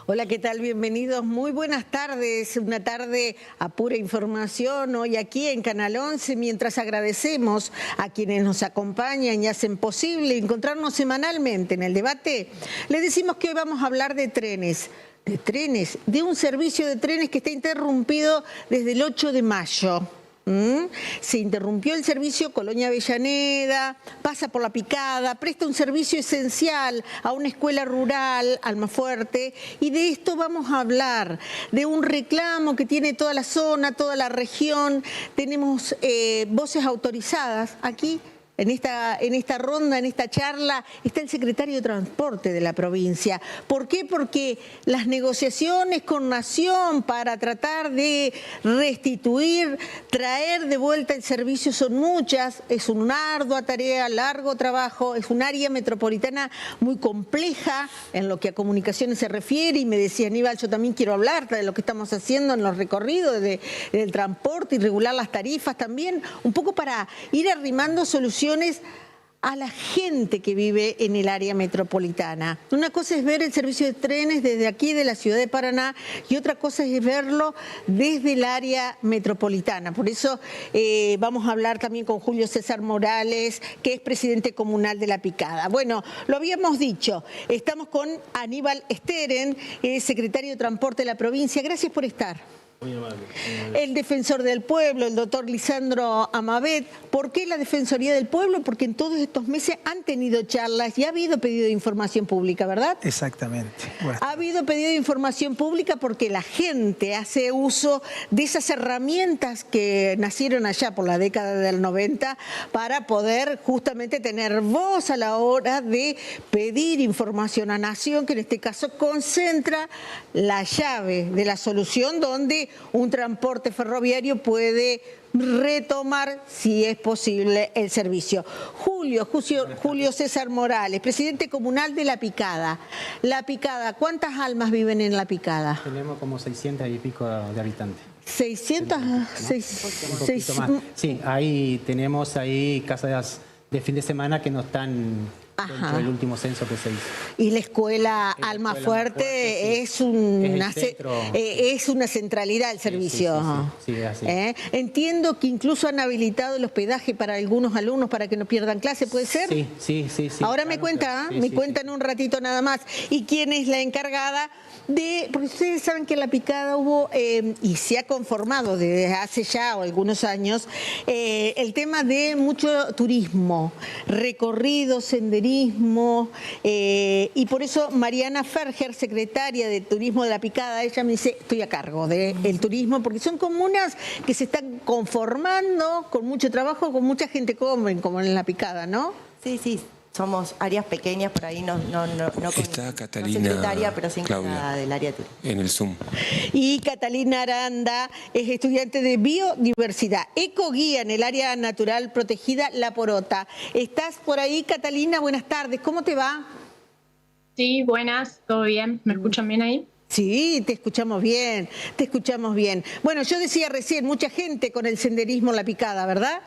Hola, ¿qué tal? Bienvenidos. Muy buenas tardes. Una tarde a pura información hoy aquí en Canal 11, mientras agradecemos a quienes nos acompañan y hacen posible encontrarnos semanalmente en el debate. Les decimos que hoy vamos a hablar de trenes, de un servicio de trenes que está interrumpido desde el 8 de mayo. Se interrumpió el servicio Colonia-Avellaneda, pasa por La Picada, presta un servicio esencial a una escuela rural, Almafuerte, y de esto vamos a hablar, de un reclamo que tiene toda la zona, toda la región. Tenemos voces autorizadas aquí. En esta ronda, en esta charla, está el secretario de Transporte de la provincia. ¿Por qué? Porque las negociaciones con Nación para tratar de restituir, traer de vuelta el servicio son muchas. Es una ardua tarea, largo trabajo, es un área metropolitana muy compleja en lo que a comunicaciones se refiere. Y me decía Aníbal, yo también quiero hablar de lo que estamos haciendo en los recorridos del transporte y regular las tarifas también, un poco para ir arrimando soluciones a la gente que vive en el área metropolitana. Una cosa es ver el servicio de trenes desde aquí, de la ciudad de Paraná, y otra cosa es verlo desde el área metropolitana. Por eso vamos a hablar también con Julio César Morales, que es presidente comunal de La Picada. Bueno, lo habíamos dicho, estamos con Aníbal Steren, secretario de Transporte de la provincia. Gracias por estar. Muy amable. El defensor del pueblo, el doctor Lisandro Amabet. ¿Por qué la Defensoría del Pueblo? Porque en todos estos meses han tenido charlas y ha habido pedido de información pública, ¿verdad? Exactamente. Bueno. Ha habido pedido de información pública porque la gente hace uso de esas herramientas que nacieron allá por la década del 90 para poder justamente tener voz a la hora de pedir información a Nación, que en este caso concentra la llave de la solución donde un transporte ferroviario puede retomar, si es posible, el servicio. Julio César Morales, presidente comunal de La Picada. La Picada, ¿cuántas almas viven en La Picada? Tenemos como 600 y pico de habitantes. 600, ¿no? Un poquito más. Sí, ahí tenemos casas de fin de semana que no están dentro del último censo que se hizo. Y la escuela Almafuerte sí. es una centralidad del servicio. Sí, así. Entiendo que incluso han habilitado el hospedaje para algunos alumnos para que no pierdan clase, ¿puede ser? Sí. Ahora claro, me cuenta, me cuentan un ratito nada más. ¿Y quién es la encargada de...? Porque ustedes saben que en La Picada hubo, y se ha conformado desde hace ya algunos años, el tema de mucho turismo, recorridos, senderismo, y por eso Mariana Ferger, secretaria de Turismo de La Picada, ella me dice, estoy a cargo del turismo, porque son comunas que se están conformando con mucho trabajo, con mucha gente joven, como en La Picada, ¿no? Sí, somos áreas pequeñas, por ahí no está Catalina, secretaria, pero sí Claudia, encargada del área turística. En el Zoom. Y Catalina Aranda es estudiante de biodiversidad, ecoguía en el área natural protegida La Porota. ¿Estás por ahí, Catalina? Buenas tardes, ¿cómo te va? Sí, buenas, ¿todo bien? ¿Me escuchan bien ahí? Sí, te escuchamos bien, te escuchamos bien. Bueno, yo decía recién, mucha gente con el senderismo en La Picada, ¿verdad?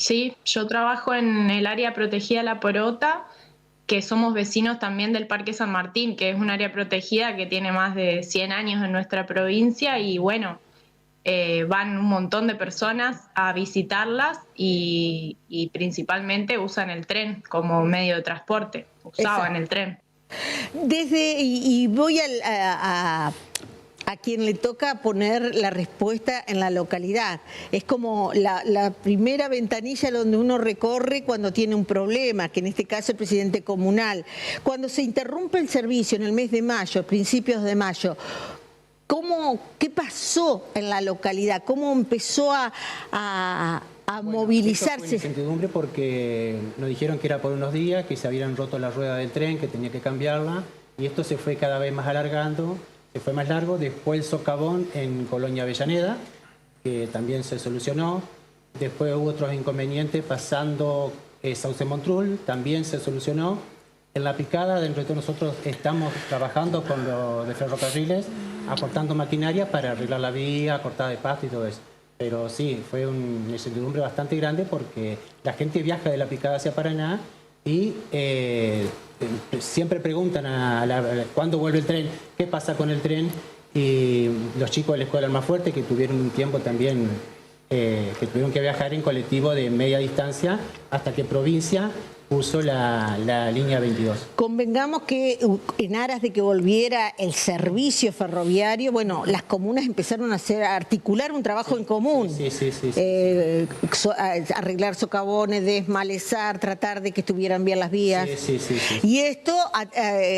Sí, yo trabajo en el área protegida La Porota, que somos vecinos también del Parque San Martín, que es un área protegida que tiene más de 100 años en nuestra provincia y bueno, van un montón de personas a visitarlas y principalmente usan el tren como medio de transporte, usaban el tren. Y voy a quien le toca poner la respuesta en la localidad. Es como la primera ventanilla donde uno recorre cuando tiene un problema, que en este caso el presidente comunal. Cuando se interrumpe el servicio en el mes de mayo, principios de mayo, ¿qué pasó en la localidad? ¿Cómo empezó a movilizarse? Fue incertidumbre porque nos dijeron que era por unos días, que se habían roto la rueda del tren, que tenía que cambiarla, y esto se fue cada vez más alargando. Se fue más largo, después el socavón en Colonia Avellaneda, que también se solucionó. Después hubo otros inconvenientes pasando Sauce Montrul, también se solucionó. En La Picada, dentro de todos nosotros estamos trabajando con los de ferrocarriles, aportando maquinaria para arreglar la vía, cortada de pasto y todo eso. Pero sí, fue una incertidumbre bastante grande porque la gente viaja de La Picada hacia Paraná y siempre preguntan cuándo vuelve el tren, qué pasa con el tren, y los chicos de la Escuela Almafuerte, que tuvieron un tiempo también, que tuvieron que viajar en colectivo de media distancia, hasta que provincia puso la línea 22. Convengamos que en aras de que volviera el servicio ferroviario, bueno, las comunas empezaron a articular un trabajo en común. Arreglar socavones, desmalezar, tratar de que estuvieran bien las vías. Y esto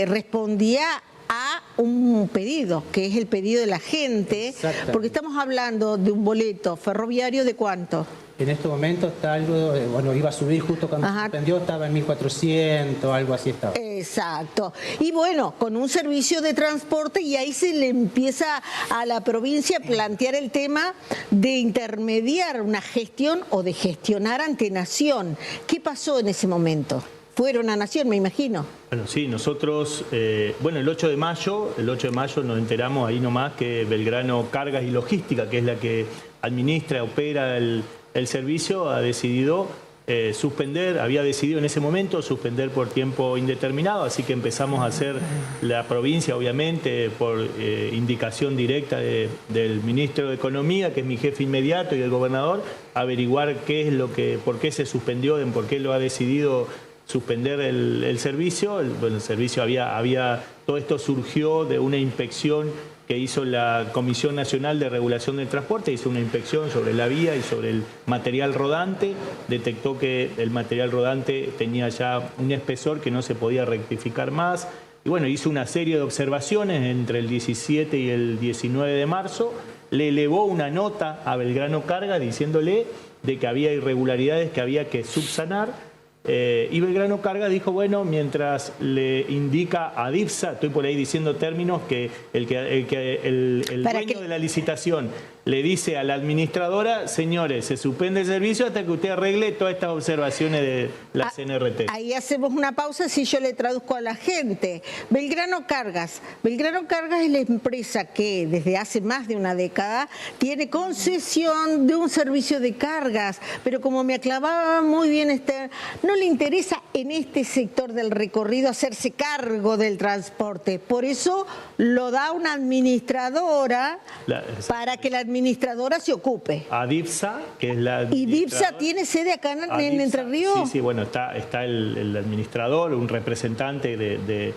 respondía a un pedido, que es el pedido de la gente, porque estamos hablando de un boleto ferroviario de ¿cuánto? En este momento está algo, bueno, iba a subir justo cuando se suspendió, estaba en 1.400, algo así estaba. Exacto. Y bueno, con un servicio de transporte, y ahí se le empieza a la provincia a plantear el tema de intermediar una gestión o de gestionar ante Nación. ¿Qué pasó en ese momento? Fueron a Nación, me imagino. Bueno, sí, nosotros, el 8 de mayo nos enteramos ahí nomás que Belgrano Cargas y Logística, que es la que administra, opera el servicio, ha decidido había decidido en ese momento suspender por tiempo indeterminado, así que empezamos a hacer la provincia, obviamente, por indicación directa del ministro de Economía, que es mi jefe inmediato, y del gobernador, averiguar por qué se suspendió, por qué lo ha decidido suspender el servicio. El servicio todo esto surgió de una inspección que hizo la Comisión Nacional de Regulación del Transporte, hizo una inspección sobre la vía y sobre el material rodante, detectó que el material rodante tenía ya un espesor que no se podía rectificar más, y bueno, hizo una serie de observaciones entre el 17 y el 19 de marzo, le elevó una nota a Belgrano Carga diciéndole de que había irregularidades que había que subsanar. Y Belgrano Carga dijo, bueno, mientras le indica a DIPSA, estoy por ahí diciendo términos, que el dueño de la licitación le dice a la administradora, señores, se suspende el servicio hasta que usted arregle todas estas observaciones de la CNRT. Ahí hacemos una pausa si yo le traduzco a la gente. Belgrano Cargas es la empresa que desde hace más de una década tiene concesión de un servicio de cargas, pero como me aclaraba muy bien no le interesa en este sector del recorrido hacerse cargo del transporte. Por eso lo da una administradora para que la administradora se ocupe. A DIPSA, que es la ¿Y DIPSA tiene sede acá en Entre Ríos? Sí, bueno, está el administrador, un representante de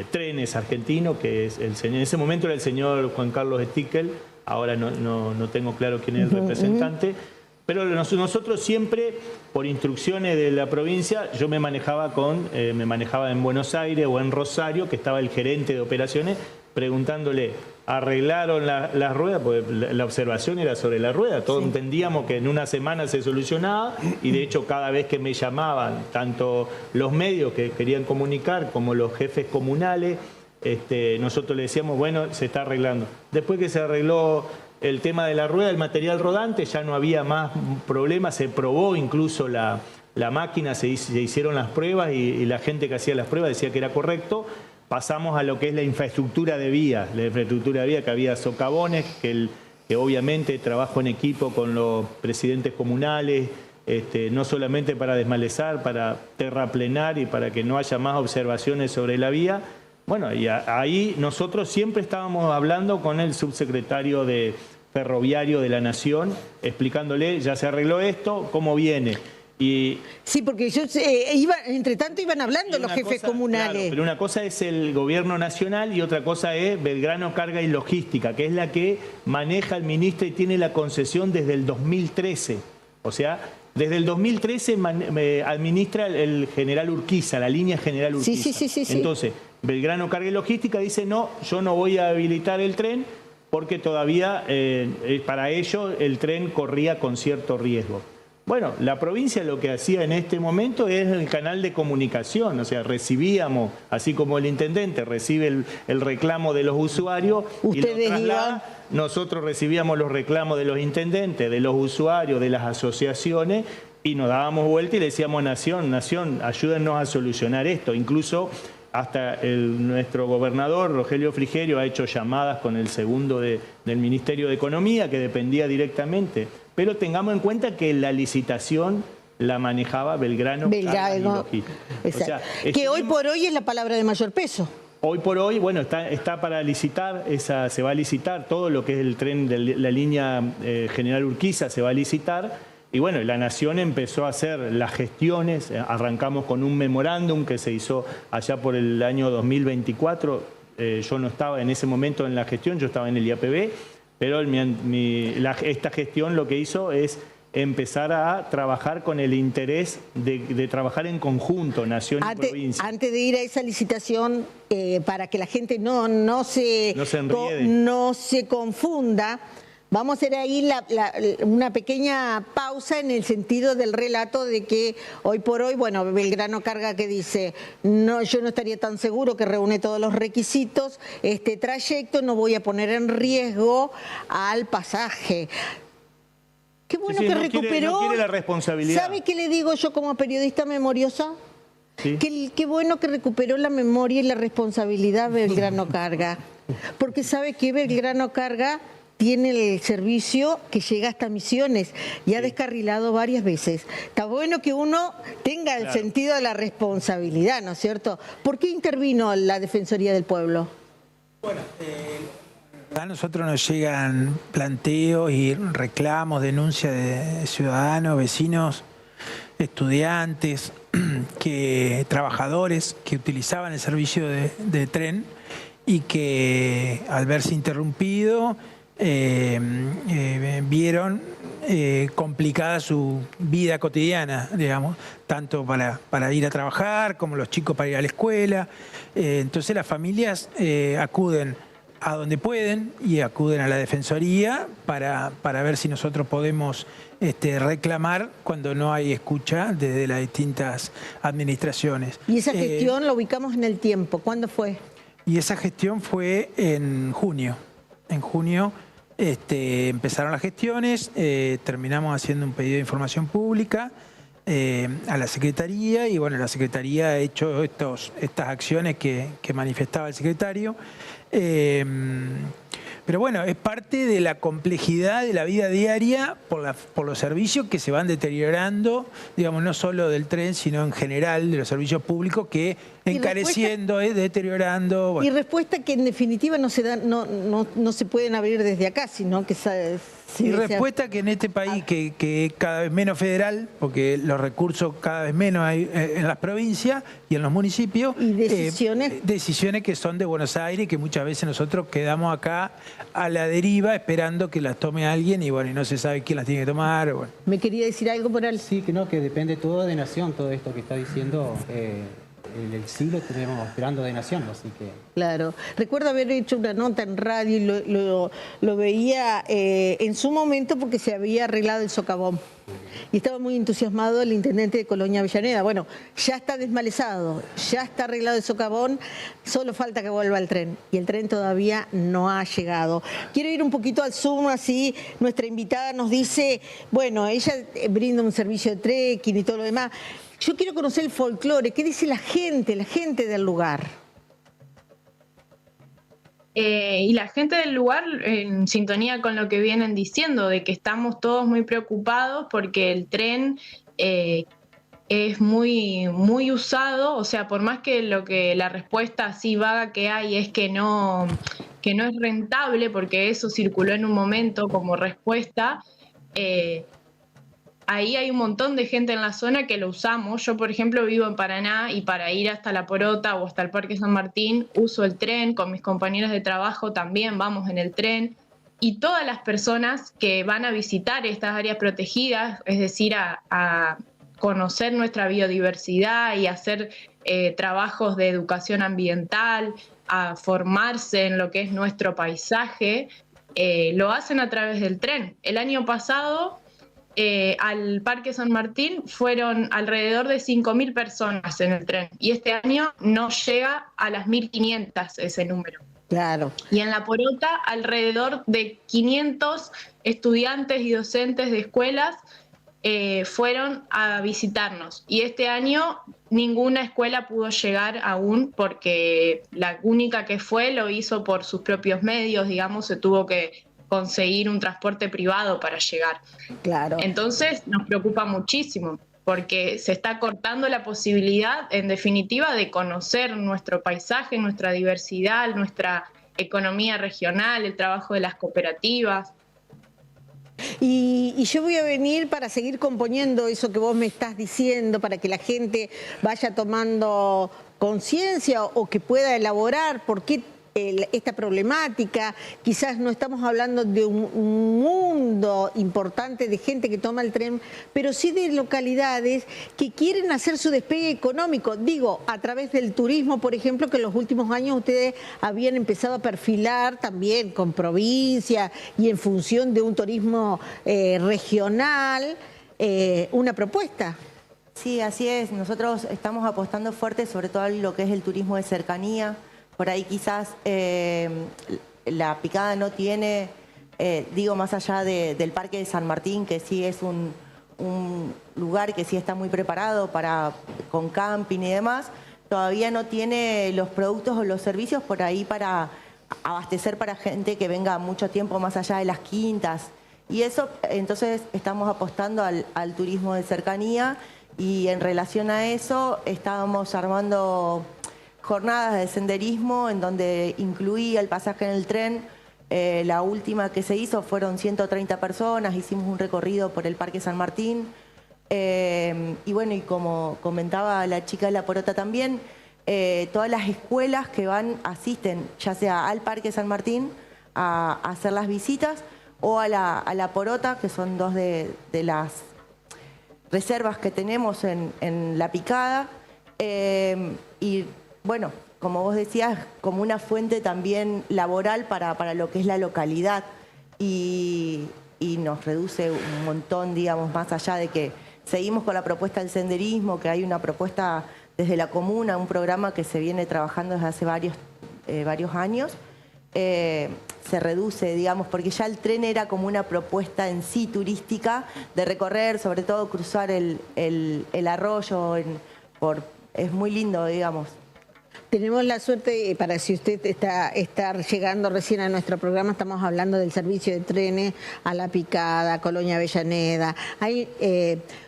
Trenes Argentino, que es en ese momento era el señor Juan Carlos Stickel, ahora no tengo claro quién es el representante. Pero nosotros siempre, por instrucciones de la provincia, yo me manejaba en Buenos Aires o en Rosario, que estaba el gerente de operaciones, preguntándole, ¿arreglaron las ruedas? Porque la observación era sobre la rueda. Todos entendíamos que en una semana se solucionaba, y de hecho cada vez que me llamaban, tanto los medios que querían comunicar como los jefes comunales, nosotros le decíamos, bueno, se está arreglando. Después que se arregló el tema de la rueda, el material rodante, ya no había más problemas, se probó incluso la máquina, se hicieron las pruebas y la gente que hacía las pruebas decía que era correcto. Pasamos a lo que es la infraestructura de vías, que había socavones, que obviamente trabajo en equipo con los presidentes comunales, no solamente para desmalezar, para terraplenar y para que no haya más observaciones sobre la vía. Bueno, y ahí nosotros siempre estábamos hablando con el subsecretario de Ferroviario de la Nación, explicándole, ya se arregló esto, ¿cómo viene? Sí, porque entre tanto iban hablando los jefes comunales. Claro, pero una cosa es el gobierno nacional y otra cosa es Belgrano Carga y Logística, que es la que maneja el ministro y tiene la concesión desde el 2013. O sea, desde el 2013 administra el general Urquiza, la línea general Urquiza. Sí. Entonces, Belgrano Carga y Logística dice, no, yo no voy a habilitar el tren porque todavía para ello el tren corría con cierto riesgo. Bueno, la provincia lo que hacía en este momento es el canal de comunicación, o sea, recibíamos, así como el intendente recibe el reclamo de los usuarios y lo traslada, nosotros recibíamos los reclamos de los intendentes, de los usuarios, de las asociaciones, y nos dábamos vuelta y le decíamos, Nación, ayúdennos a solucionar esto. Incluso hasta nuestro gobernador, Rogelio Frigerio, ha hecho llamadas con el segundo del Ministerio de Economía, que dependía directamente. Pero tengamos en cuenta que la licitación la manejaba Belgrano. Exacto. O sea, que hoy por hoy es la palabra de mayor peso. Hoy por hoy, bueno, está para licitar, se va a licitar todo lo que es el tren de la línea General Urquiza, se va a licitar. Y bueno, la Nación empezó a hacer las gestiones, arrancamos con un memorándum que se hizo allá por el año 2024. Yo no estaba en ese momento en la gestión, yo estaba en el IAPB, pero esta gestión lo que hizo es empezar a trabajar con el interés de trabajar en conjunto, nación y provincia. Antes de ir a esa licitación, para que la gente no se confunda, vamos a hacer ahí una pequeña pausa en el sentido del relato de que hoy por hoy, bueno, Belgrano Carga que dice, no, yo no estaría tan seguro que reúne todos los requisitos, este trayecto no voy a poner en riesgo al pasaje. Qué bueno que recuperó. No quiere la responsabilidad. ¿Sabe qué le digo yo como periodista memoriosa? ¿Sí? Qué bueno que recuperó la memoria y la responsabilidad Belgrano Carga. Porque sabe que Belgrano Carga tiene el servicio que llega hasta Misiones y ha descarrilado varias veces. Está bueno que uno tenga el sentido de la responsabilidad, ¿no es cierto? ¿Por qué intervino la Defensoría del Pueblo? Bueno, a nosotros nos llegan planteos y reclamos, denuncias de ciudadanos, vecinos, estudiantes, trabajadores que utilizaban el servicio de tren y que al verse interrumpido vieron complicada su vida cotidiana, digamos, tanto para ir a trabajar como los chicos para ir a la escuela. Entonces las familias acuden a donde pueden y acuden a la Defensoría para ver si nosotros podemos reclamar cuando no hay escucha desde las distintas administraciones. Y esa gestión la ubicamos en el tiempo. ¿Cuándo fue? Y esa gestión fue en junio. En junio empezaron las gestiones, terminamos haciendo un pedido de información pública a la Secretaría y bueno, la Secretaría ha hecho estas acciones que manifestaba el secretario. Pero bueno, es parte de la complejidad de la vida diaria por los servicios que se van deteriorando, digamos, no solo del tren, sino en general de los servicios públicos que encareciendo, deteriorando. Bueno. Y respuesta que en definitiva no se pueden abrir desde acá, sino que y respuesta que en este país que es cada vez menos federal, porque los recursos cada vez menos hay en las provincias y en los municipios. Y decisiones que son de Buenos Aires, que muchas veces nosotros quedamos acá a la deriva esperando que las tome alguien y bueno, y no se sabe quién las tiene que tomar. Bueno. ¿Me quería decir algo por ahí? Sí, que depende todo de Nación, todo esto que está diciendo. El siglo tenemos esperando de Nación, así que... Claro. Recuerdo haber hecho una nota en radio y lo veía en su momento porque se había arreglado el socavón. Y estaba muy entusiasmado el intendente de Colonia Avellaneda. Bueno, ya está desmalezado, ya está arreglado el socavón, solo falta que vuelva el tren. Y el tren todavía no ha llegado. Quiero ir un poquito al Zoom, así nuestra invitada nos dice, bueno, ella brinda un servicio de trekking y todo lo demás. Yo quiero conocer el folclore. ¿Qué dice la gente del lugar? Y la gente del lugar, en sintonía con lo que vienen diciendo, de que estamos todos muy preocupados porque el tren es muy, muy usado. O sea, por más que la respuesta así vaga que hay es que no es rentable, porque eso circuló en un momento como respuesta. Ahí hay un montón de gente en la zona que lo usamos. Yo, por ejemplo, vivo en Paraná y para ir hasta La Porota o hasta el Parque San Martín uso el tren. Con mis compañeros de trabajo también vamos en el tren. Y todas las personas que van a visitar estas áreas protegidas, es decir, a conocer nuestra biodiversidad y hacer trabajos de educación ambiental, a formarse en lo que es nuestro paisaje, lo hacen a través del tren. El año pasado... al Parque San Martín fueron alrededor de 5.000 personas en el tren y este año no llega a las 1.500 ese número. Claro. Y en La Porota alrededor de 500 estudiantes y docentes de escuelas fueron a visitarnos y este año ninguna escuela pudo llegar aún porque la única que fue lo hizo por sus propios medios, digamos, se tuvo que conseguir un transporte privado para llegar. Claro. Entonces nos preocupa muchísimo, porque se está cortando la posibilidad, en definitiva, de conocer nuestro paisaje, nuestra diversidad, nuestra economía regional, el trabajo de las cooperativas. Y yo voy a venir para seguir componiendo eso que vos me estás diciendo, para que la gente vaya tomando conciencia o que pueda elaborar por qué esta problemática. Quizás no estamos hablando de un mundo importante de gente que toma el tren, pero sí de localidades que quieren hacer su despegue económico. Digo, a través del turismo, por ejemplo, que en los últimos años ustedes habían empezado a perfilar también con provincia y en función de un turismo regional, una propuesta. Sí, así es. Nosotros estamos apostando fuerte sobre todo a lo que es el turismo de cercanía. Por ahí quizás la Picada no tiene, digo, más allá del Parque de San Martín, que sí es un lugar que sí está muy preparado con camping y demás, todavía no tiene los productos o los servicios por ahí para abastecer para gente que venga mucho tiempo más allá de las quintas. Y eso, entonces, estamos apostando al turismo de cercanía, y en relación a eso estábamos armando jornadas de senderismo en donde incluía el pasaje en el tren. La última que se hizo fueron 130 personas, hicimos un recorrido por el Parque San Martín. Y bueno, y como comentaba la chica de La Porota también, todas las escuelas que asisten ya sea al Parque San Martín a hacer las visitas o a la Porota, que son dos de las reservas que tenemos en La Picada. Y bueno, como vos decías, como una fuente también laboral para lo que es la localidad, y nos reduce un montón, digamos, más allá de que seguimos con la propuesta del senderismo, que hay una propuesta desde la comuna, un programa que se viene trabajando desde hace varios años, se reduce, digamos, porque ya el tren era como una propuesta en sí turística de recorrer, sobre todo cruzar el arroyo, es muy lindo, digamos. Tenemos la suerte, para si usted está llegando recién a nuestro programa, estamos hablando del servicio de trenes a La Picada, a Colonia Avellaneda. Hay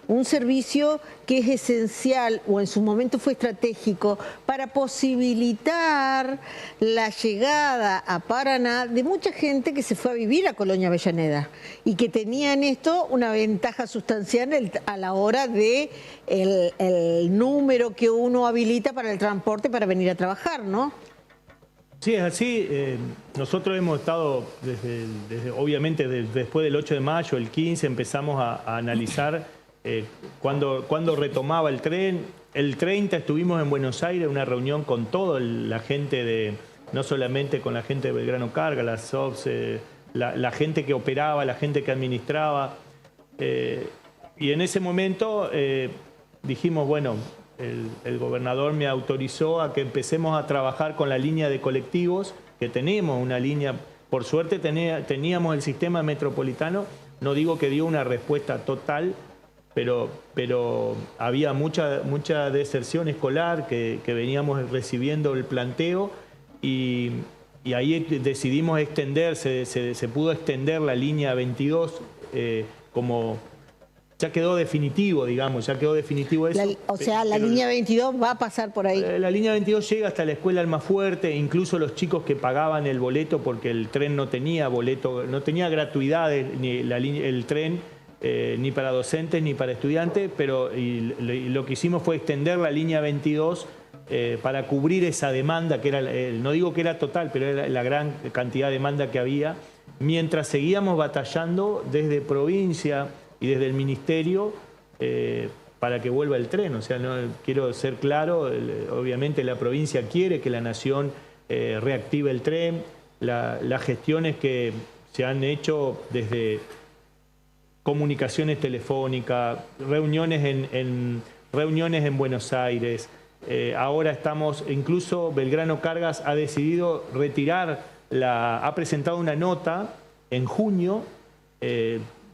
un servicio que es esencial, o en su momento fue estratégico, para posibilitar la llegada a Paraná de mucha gente que se fue a vivir a Colonia Avellaneda y que tenía en esto una ventaja sustancial a la hora de el número que uno habilita para el transporte para venir a trabajar, ¿no? Sí, es así. Nosotros hemos estado, obviamente, después del 8 de mayo, el 15, empezamos a analizar cuando retomaba el tren. El 30 estuvimos en Buenos Aires, una reunión con toda la gente no solamente con la gente de Belgrano Carga, las SOPS, la gente que operaba, la gente que administraba. Y en ese momento dijimos, bueno, el gobernador me autorizó a que empecemos a trabajar con la línea de colectivos, que tenemos una línea, por suerte teníamos el sistema metropolitano, no digo que dio una respuesta total, pero había mucha deserción escolar que veníamos recibiendo el planteo, y ahí decidimos extender, se pudo extender la línea 22 como... Ya quedó definitivo, digamos, ya quedó definitivo eso. La línea 22 va a pasar por ahí. La línea 22 llega hasta la escuela Almafuerte, incluso los chicos que pagaban el boleto, porque el tren no tenía boleto, no tenía gratuidades, ni el tren, ni para docentes ni para estudiantes, pero lo que hicimos fue extender la línea 22 para cubrir esa demanda, que era, no digo que era total, pero era la gran cantidad de demanda que había, mientras seguíamos batallando desde provincia y desde el ministerio para que vuelva el tren. O sea, no quiero ser claro, obviamente la provincia quiere que la nación reactive el tren, las gestiones que se han hecho desde comunicaciones telefónicas, reuniones en Buenos Aires. Ahora estamos, incluso Belgrano Cargas ha decidido retirar, ha presentado una nota en junio,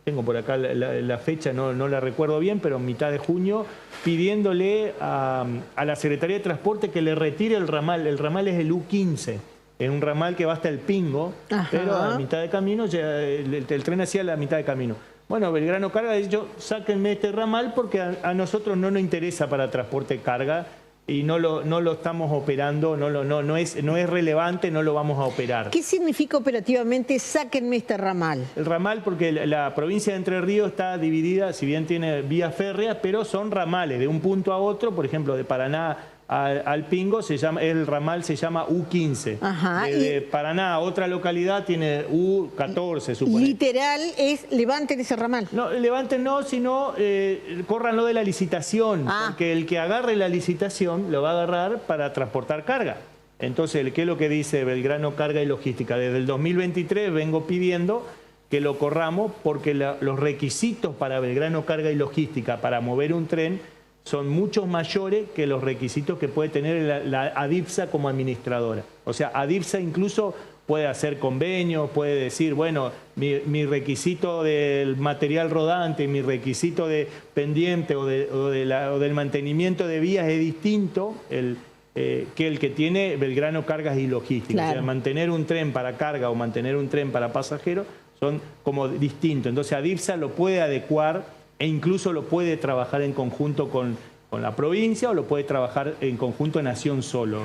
tengo por acá la fecha, no la recuerdo bien, pero en mitad de junio, pidiéndole a la Secretaría de Transporte que le retire el ramal. El ramal es el U15, es un ramal que va hasta el Pingo, pero a mitad de camino, el tren hacia la mitad de camino. Bueno, Belgrano Carga ha dicho, sáquenme este ramal porque a nosotros no nos interesa para transporte de carga y no lo estamos operando, no es relevante, no lo vamos a operar. ¿Qué significa operativamente sáquenme este ramal? El ramal, porque la provincia de Entre Ríos está dividida, si bien tiene vías férreas, pero son ramales de un punto a otro, por ejemplo, de Paraná al Pingo, el ramal se llama U15. Ajá, de Paraná a otra localidad tiene U14, supongo. Literal es levanten ese ramal. No, levanten no, sino córranlo de la licitación, porque el que agarre la licitación lo va a agarrar para transportar carga. Entonces, ¿qué es lo que dice Belgrano Carga y Logística? Desde el 2023 vengo pidiendo que lo corramos porque los requisitos para Belgrano Carga y Logística para mover un tren son mucho mayores que los requisitos que puede tener la ADIPSA como administradora. O sea, ADIPSA incluso puede hacer convenios, puede decir, bueno, mi requisito del material rodante, mi requisito de pendiente o del mantenimiento de vías es distinto que el que tiene Belgrano Cargas y Logística. Claro. O sea, mantener un tren para carga o mantener un tren para pasajeros son como distintos. Entonces, ADIPSA lo puede adecuar e incluso lo puede trabajar en conjunto con la provincia o lo puede trabajar en conjunto en acción solo.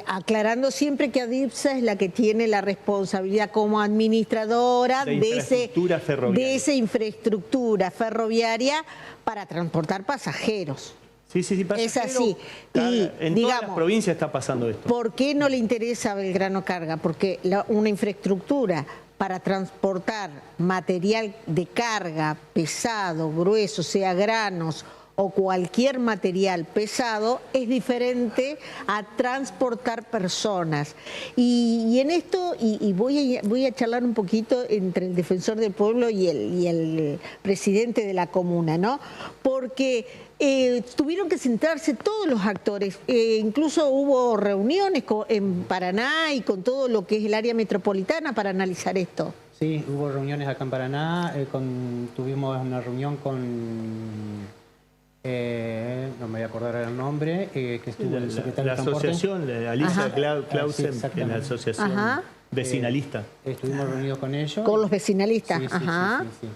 Aclarando siempre que ADIPSA es la que tiene la responsabilidad como administradora de esa infraestructura ferroviaria para transportar pasajeros. Sí, pasajeros. Es así. En todas las provincias está pasando esto. ¿Por qué no le interesa a Belgrano Carga? Porque una infraestructura para transportar material de carga pesado, grueso, sea granos o cualquier material pesado, es diferente a transportar personas. Y en esto, voy a charlar un poquito entre el defensor del pueblo y el presidente de la comuna, ¿no? Porque tuvieron que sentarse todos los actores, incluso hubo reuniones en Paraná y con todo lo que es el área metropolitana para analizar esto. Sí, hubo reuniones acá en Paraná, tuvimos una reunión con, no me voy a acordar el nombre, que estuvo el secretario de Transporte. La asociación de Alicia Clausen, en la asociación vecinalista. Estuvimos reunidos con ellos. Con los vecinalistas, sí.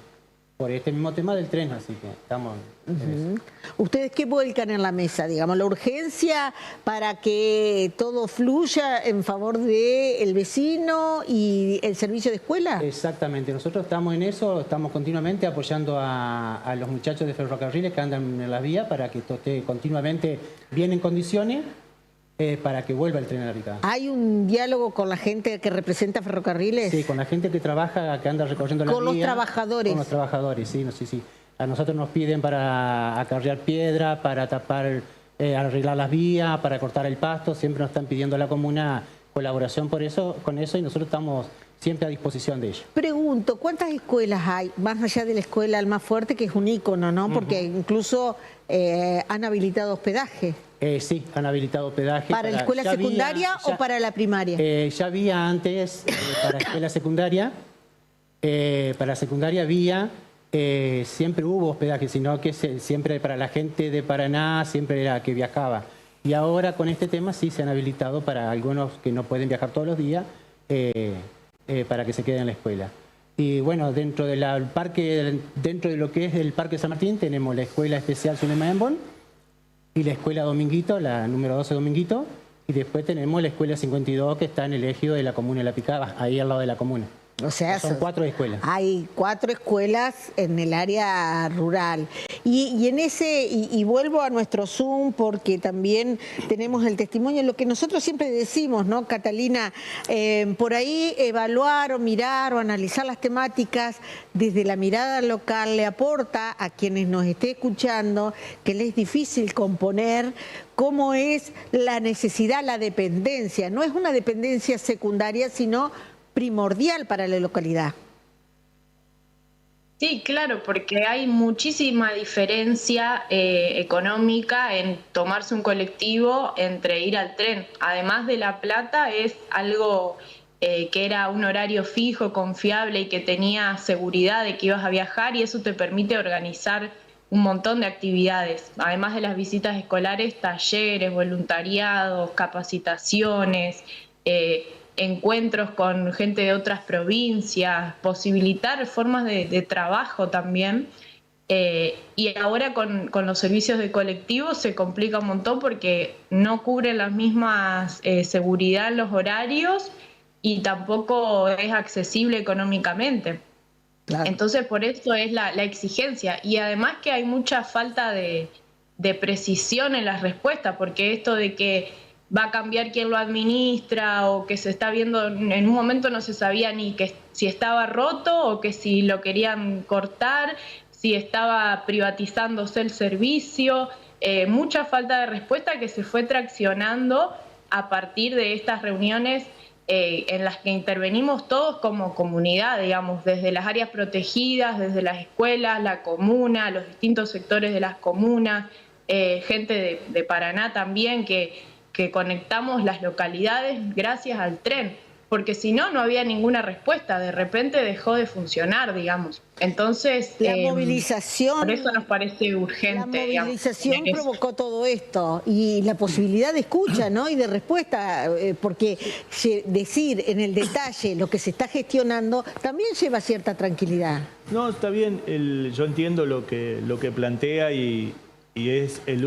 Por este mismo tema del tren, así que estamos en eso. ¿Ustedes qué vuelcan en la mesa? Digamos, la urgencia para que todo fluya en favor del vecino y el servicio de escuela. Exactamente, nosotros estamos en eso, estamos continuamente apoyando a los muchachos de ferrocarriles que andan en la vía para que esto esté continuamente bien en condiciones. Para que vuelva el tren a la picada. ¿Hay un diálogo con la gente que representa ferrocarriles? Sí, con la gente que trabaja, que anda recorriendo la vía. ¿Con los trabajadores? Con los trabajadores, sí. A nosotros nos piden para acarrear piedra, para tapar, arreglar las vías, para cortar el pasto. Siempre nos están pidiendo a la comuna colaboración con eso y nosotros estamos siempre a disposición de ellos. Pregunto, ¿cuántas escuelas hay? Más allá de la escuela Almafuerte, que es un ícono, ¿no? Porque incluso han habilitado hospedaje. Sí, han habilitado hospedaje. ¿Para la escuela secundaria o para la primaria? Ya había antes, para la escuela secundaria, para la secundaria había, siempre hubo hospedaje, sino que siempre para la gente de Paraná, siempre era que viajaba. Y ahora con este tema sí se han habilitado para algunos que no pueden viajar todos los días, para que se queden en la escuela. Y bueno, dentro de lo que es el Parque San Martín, tenemos la Escuela Especial Zulema Embón, y la Escuela Dominguito, la número 12 Dominguito, y después tenemos la Escuela 52 que está en el ejido de la comuna de La Picada, ahí al lado de la comuna. O sea, son 4 escuelas. Hay 4 escuelas en el área rural. Y vuelvo a nuestro Zoom porque también tenemos el testimonio, lo que nosotros siempre decimos, ¿no, Catalina? Por ahí evaluar o mirar o analizar las temáticas desde la mirada local le aporta a quienes nos esté escuchando que les es difícil componer cómo es la necesidad, la dependencia. No es una dependencia secundaria, sino primordial para la localidad. Sí, claro, porque hay muchísima diferencia económica en tomarse un colectivo entre ir al tren. Además de La Plata, es algo que era un horario fijo, confiable y que tenía seguridad de que ibas a viajar, y eso te permite organizar un montón de actividades. Además de las visitas escolares, talleres, voluntariados, capacitaciones, encuentros con gente de otras provincias, posibilitar formas de trabajo también. Y ahora con los servicios de colectivo se complica un montón porque no cubren las mismas seguridad en los horarios y tampoco es accesible económicamente. Claro. Entonces por eso es la exigencia, y además que hay mucha falta de precisión en las respuestas, porque esto de que va a cambiar quién lo administra o que se está viendo, en un momento no se sabía ni que si estaba roto o que si lo querían cortar, si estaba privatizándose el servicio, mucha falta de respuesta que se fue traccionando a partir de estas reuniones en las que intervenimos todos como comunidad, digamos, desde las áreas protegidas, desde las escuelas, la comuna, los distintos sectores de las comunas, gente de Paraná también, que conectamos las localidades gracias al tren, porque si no, no había ninguna respuesta, de repente dejó de funcionar, digamos. Entonces, la movilización, por eso nos parece urgente. La movilización provocó todo esto, y la posibilidad de escucha, ¿no? Y de respuesta, porque decir en el detalle lo que se está gestionando también lleva cierta tranquilidad. No, está bien, yo entiendo lo que plantea y es el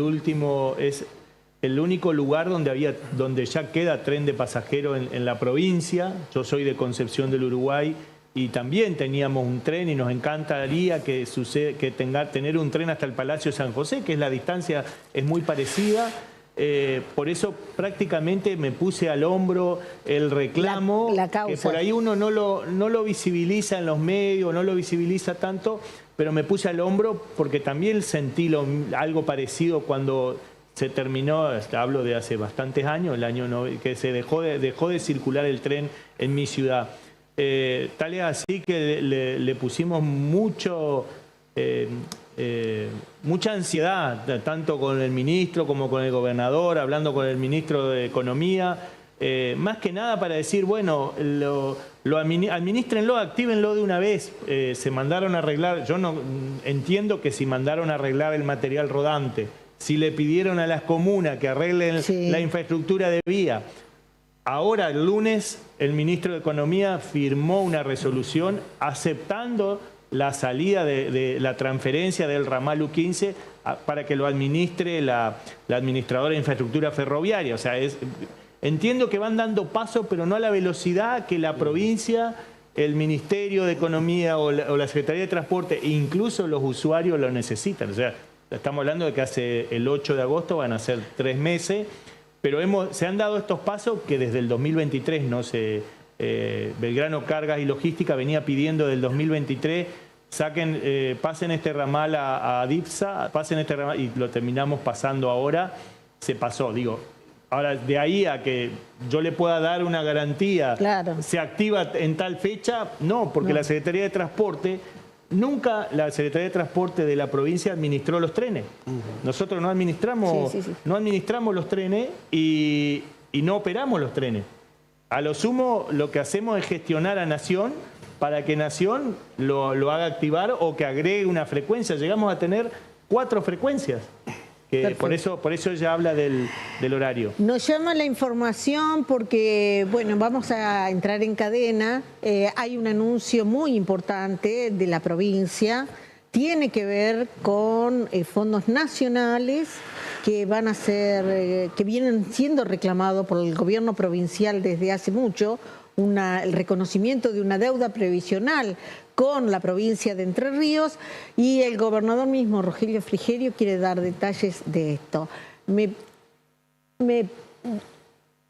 único lugar donde ya queda tren de pasajeros en la provincia. Yo soy de Concepción del Uruguay y también teníamos un tren y nos encantaría tener un tren hasta el Palacio San José, que la distancia es muy parecida. Por eso prácticamente me puse al hombro el reclamo, la causa, que por ahí uno no lo visibiliza en los medios, no lo visibiliza tanto, pero me puse al hombro porque también sentí algo parecido cuando se terminó, hablo de hace bastantes años, el año que se dejó de circular el tren en mi ciudad. Tal es así que le pusimos mucha ansiedad, tanto con el ministro como con el gobernador, hablando con el ministro de Economía, más que nada para decir, bueno, administrenlo, actívenlo de una vez. Se mandaron a arreglar, yo no entiendo que si mandaron a arreglar el material rodante, si le pidieron a las comunas que arreglen la infraestructura de vía. Ahora, el lunes, el ministro de Economía firmó una resolución aceptando la salida de la transferencia del ramal U15 para que lo administre la administradora de infraestructura ferroviaria. O sea, entiendo que van dando pasos, pero no a la velocidad que la provincia, el Ministerio de Economía o la Secretaría de Transporte e incluso los usuarios lo necesitan. O sea, estamos hablando de que hace el 8 de agosto van a ser 3 meses, pero se han dado estos pasos que desde el 2023 Belgrano Cargas y Logística venía pidiendo del 2023, pasen este ramal a DIPSA, pasen este ramal, y lo terminamos pasando ahora, se pasó, digo. Ahora, de ahí a que yo le pueda dar una garantía, claro, se activa en tal fecha, no, porque la Secretaría de Transporte, nunca la Secretaría de Transporte de la provincia administró los trenes. Nosotros no administramos, no administramos los trenes y no operamos los trenes. A lo sumo, lo que hacemos es gestionar a Nación para que Nación lo haga activar o que agregue una frecuencia. Llegamos a tener 4 frecuencias. Por eso ella habla del horario. Nos llama la información porque, bueno, vamos a entrar en cadena. Hay un anuncio muy importante de la provincia. Tiene que ver con fondos nacionales que van a ser, que vienen siendo reclamados por el gobierno provincial desde hace mucho, el reconocimiento de una deuda previsional con la provincia de Entre Ríos, y el gobernador mismo, Rogelio Frigerio, quiere dar detalles de esto.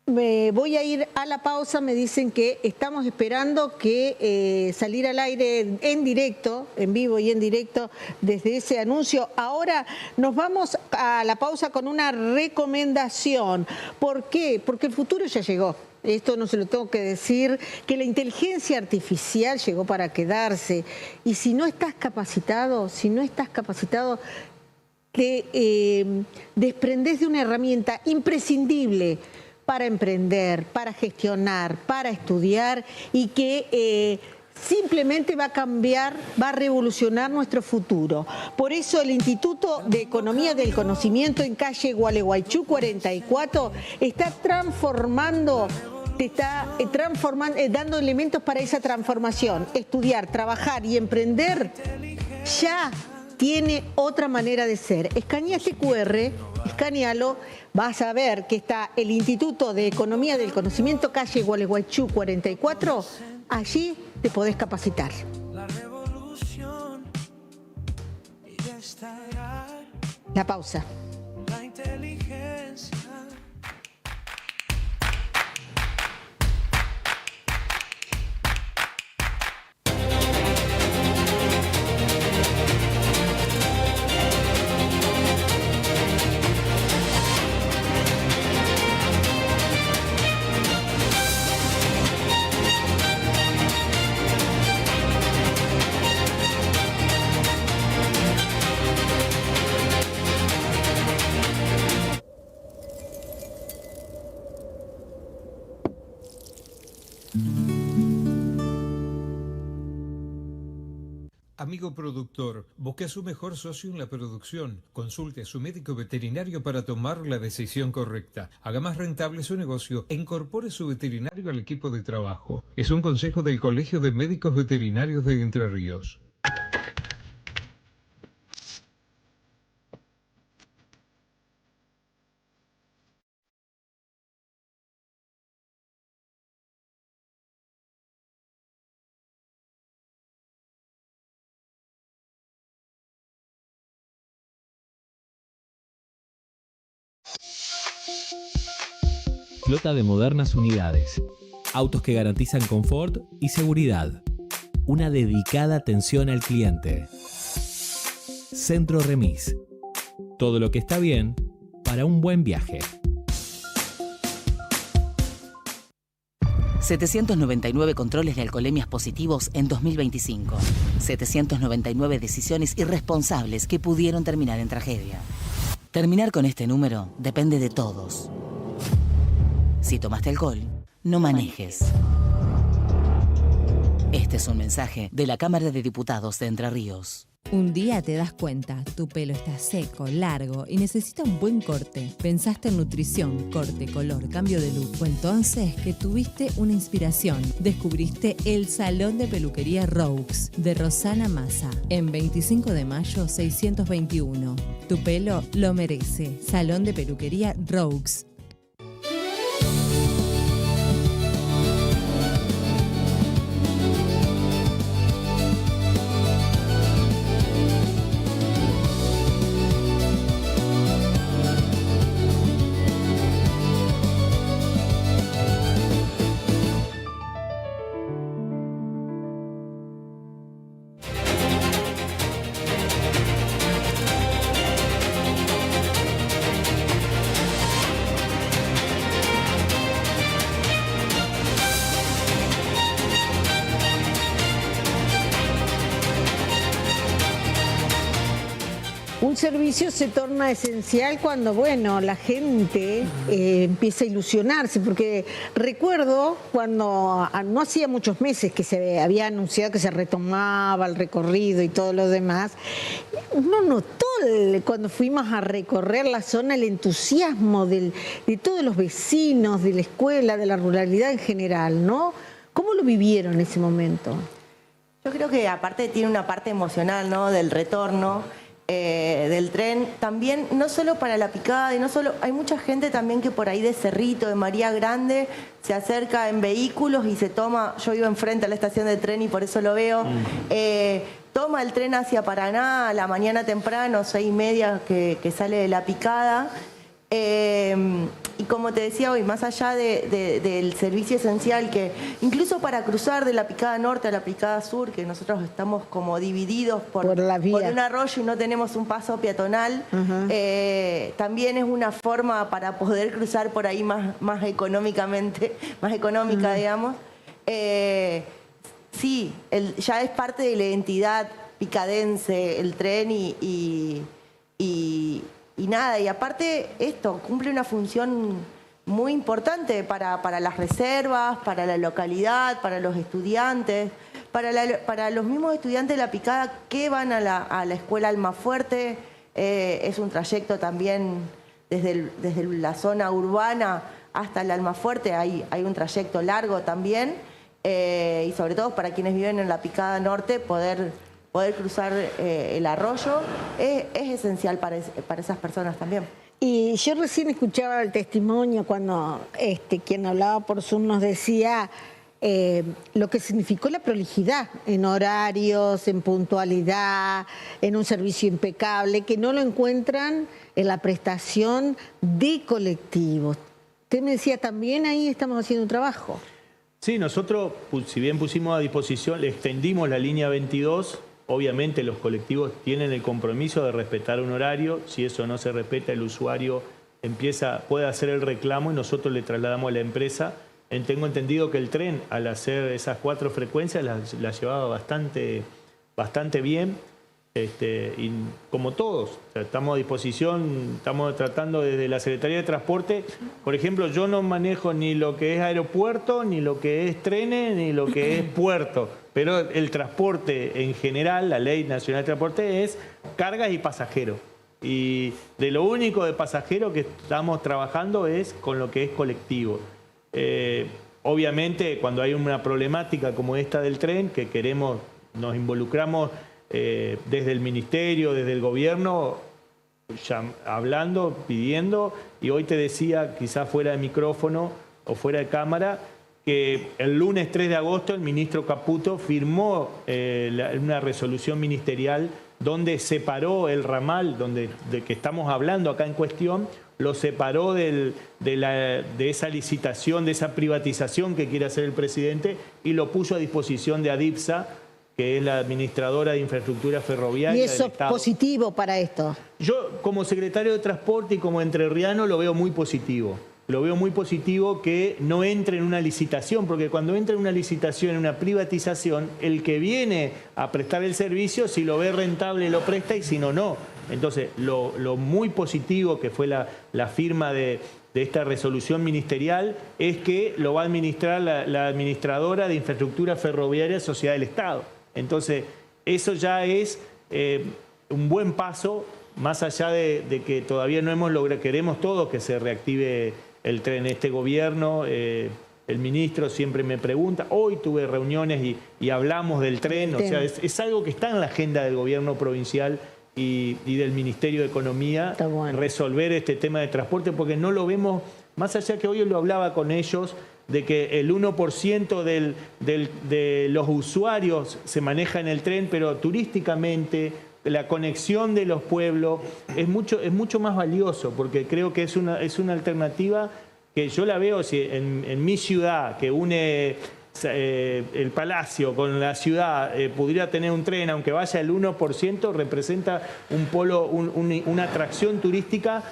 Me voy a ir a la pausa, me dicen que estamos esperando que salir al aire en directo, en vivo y en directo, desde ese anuncio. Ahora nos vamos a la pausa con una recomendación. ¿Por qué? Porque el futuro ya llegó. Esto no se lo tengo que decir, que la inteligencia artificial llegó para quedarse. Y si no estás capacitado, te desprendés de una herramienta imprescindible para emprender, para gestionar, para estudiar, y que simplemente va a cambiar, va a revolucionar nuestro futuro. Por eso el Instituto de Economía del Conocimiento en calle Gualeguaychú 44 está transformando te está transformando, dando elementos para esa transformación. Estudiar, trabajar y emprender ya tiene otra manera de ser. Escanea este QR, escanealo, vas a ver que está el Instituto de Economía del Conocimiento, calle Gualeguaychú 44, allí te podés capacitar. La pausa. Amigo productor, busque a su mejor socio en la producción. Consulte a su médico veterinario para tomar la decisión correcta. Haga más rentable su negocio e incorpore su veterinario al equipo de trabajo. Es un consejo del Colegio de Médicos Veterinarios de Entre Ríos. Flota de modernas unidades. Autos que garantizan confort y seguridad. Una dedicada atención al cliente. Centro Remis. Todo lo que está bien para un buen viaje. 799 controles de alcoholemias positivos en 2025. 799 decisiones irresponsables que pudieron terminar en tragedia. Terminar con este número depende de todos. Si tomaste alcohol, no manejes. Este es un mensaje de la Cámara de Diputados de Entre Ríos. Un día te das cuenta, tu pelo está seco, largo y necesita un buen corte. Pensaste en nutrición, corte, color, cambio de look. Fue entonces que tuviste una inspiración. Descubriste el Salón de Peluquería Roux de Rosana Massa en 25 de mayo 621. Tu pelo lo merece. Salón de Peluquería Roux. Un servicio se torna esencial cuando, bueno, la gente empieza a ilusionarse, porque recuerdo cuando no hacía muchos meses que se había anunciado que se retomaba el recorrido y todo lo demás, uno notó cuando fuimos a recorrer la zona el entusiasmo de todos los vecinos, de la escuela, de la ruralidad en general, ¿no? ¿Cómo lo vivieron en ese momento? Yo creo que aparte tiene una parte emocional, ¿no? Del retorno. Del tren, también no solo para la picada, y no solo, hay mucha gente también que por ahí de Cerrito, de María Grande, se acerca en vehículos y se toma, yo vivo enfrente a la estación de tren y por eso lo veo, toma el tren hacia Paraná a la mañana temprano, 6:30 que sale de la picada. Y como te decía hoy, más allá del servicio esencial, que incluso para cruzar de la picada norte a la picada sur, que nosotros estamos como divididos por un arroyo y no tenemos un paso peatonal, también es una forma para poder cruzar por ahí más económicamente, más económica, digamos. Sí, ya es parte de la identidad picadense el tren y nada, y aparte esto cumple una función muy importante para las reservas, para la localidad, para los estudiantes, para los mismos estudiantes de la picada que van a la escuela Almafuerte. Es un trayecto también desde la zona urbana hasta el Almafuerte hay un trayecto largo también, y sobre todo para quienes viven en la Picada Norte, poder cruzar el arroyo es esencial para esas personas también. Y yo recién escuchaba el testimonio cuando quien hablaba por Zoom nos decía lo que significó la prolijidad en horarios, en puntualidad, en un servicio impecable, que no lo encuentran en la prestación de colectivos. Usted me decía, también ahí estamos haciendo un trabajo. Sí, nosotros, si bien pusimos a disposición, le extendimos la línea 22, obviamente los colectivos tienen el compromiso de respetar un horario. Si eso no se respeta, el usuario puede hacer el reclamo y nosotros le trasladamos a la empresa. Tengo entendido que el tren, al hacer esas 4 frecuencias, las llevaba bastante bien. Y como todos, o sea, estamos a disposición, estamos tratando desde la Secretaría de Transporte. Por ejemplo, yo no manejo ni lo que es aeropuerto, ni lo que es trenes, ni lo que es puerto. Pero el transporte en general, la Ley Nacional de Transporte, es cargas y pasajeros. Y de lo único de pasajeros que estamos trabajando es con lo que es colectivo. Obviamente, cuando hay una problemática como esta del tren, que nos involucramos desde el ministerio, desde el gobierno, hablando, pidiendo, y hoy te decía, quizás fuera de micrófono o fuera de cámara, que el lunes 3 de agosto el ministro Caputo firmó una resolución ministerial donde separó el ramal de que estamos hablando acá en cuestión, lo separó de esa licitación, de esa privatización que quiere hacer el presidente, y lo puso a disposición de ADIPSA, que es la administradora de infraestructura ferroviaria. ¿Y eso es positivo para esto? Yo, como secretario de Transporte y como entrerriano, lo veo muy positivo. Lo veo muy positivo que no entre en una licitación, porque cuando entra en una licitación, en una privatización, el que viene a prestar el servicio, si lo ve rentable lo presta y si no, no. Entonces, lo muy positivo que fue la firma de esta resolución ministerial es que lo va a administrar la administradora de infraestructura ferroviaria Sociedad del Estado. Entonces, eso ya es un buen paso, más allá de que todavía no hemos logrado, queremos todos que se reactive el tren. Este gobierno, el ministro siempre me pregunta, hoy tuve reuniones y hablamos del tren, o sea, es algo que está en la agenda del gobierno provincial y del Ministerio de Economía, resolver este tema de transporte, porque no lo vemos, más allá que hoy lo hablaba con ellos, de que el 1% de los usuarios se maneja en el tren, pero turísticamente la conexión de los pueblos es mucho más valioso, porque creo que es una alternativa que yo la veo en mi ciudad, que une el Palacio con la ciudad, pudiera tener un tren, aunque vaya el 1%, representa un polo, una atracción turística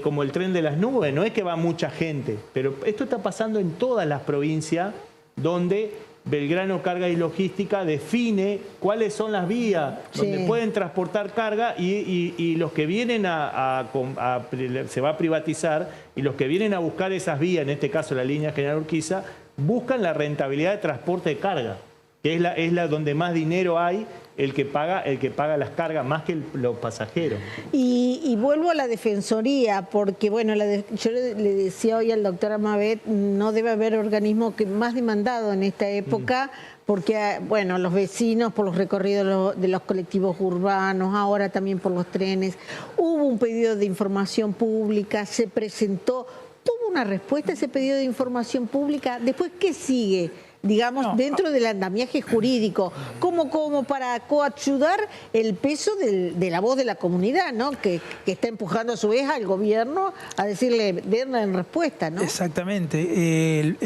como el tren de las nubes. No es que va mucha gente, pero esto está pasando en todas las provincias donde Belgrano Carga y Logística define cuáles son las vías donde pueden transportar carga y los que vienen se va a privatizar, y los que vienen a buscar esas vías, en este caso la línea General Urquiza, buscan la rentabilidad de transporte de carga, que es la donde más dinero hay, el que paga las cargas más que los pasajeros. Y vuelvo a la Defensoría, porque bueno, yo le decía hoy al doctor Amabet, no debe haber organismo más demandado en esta época, porque bueno, los vecinos por los recorridos de los colectivos urbanos, ahora también por los trenes, hubo un pedido de información pública, se presentó, tuvo una respuesta a ese pedido de información pública. Después, ¿qué sigue? Digamos, dentro del andamiaje jurídico, como para coayudar el peso de la voz de la comunidad, ¿no? Que está empujando a su vez al gobierno a decirle, denle en respuesta, ¿no? Exactamente.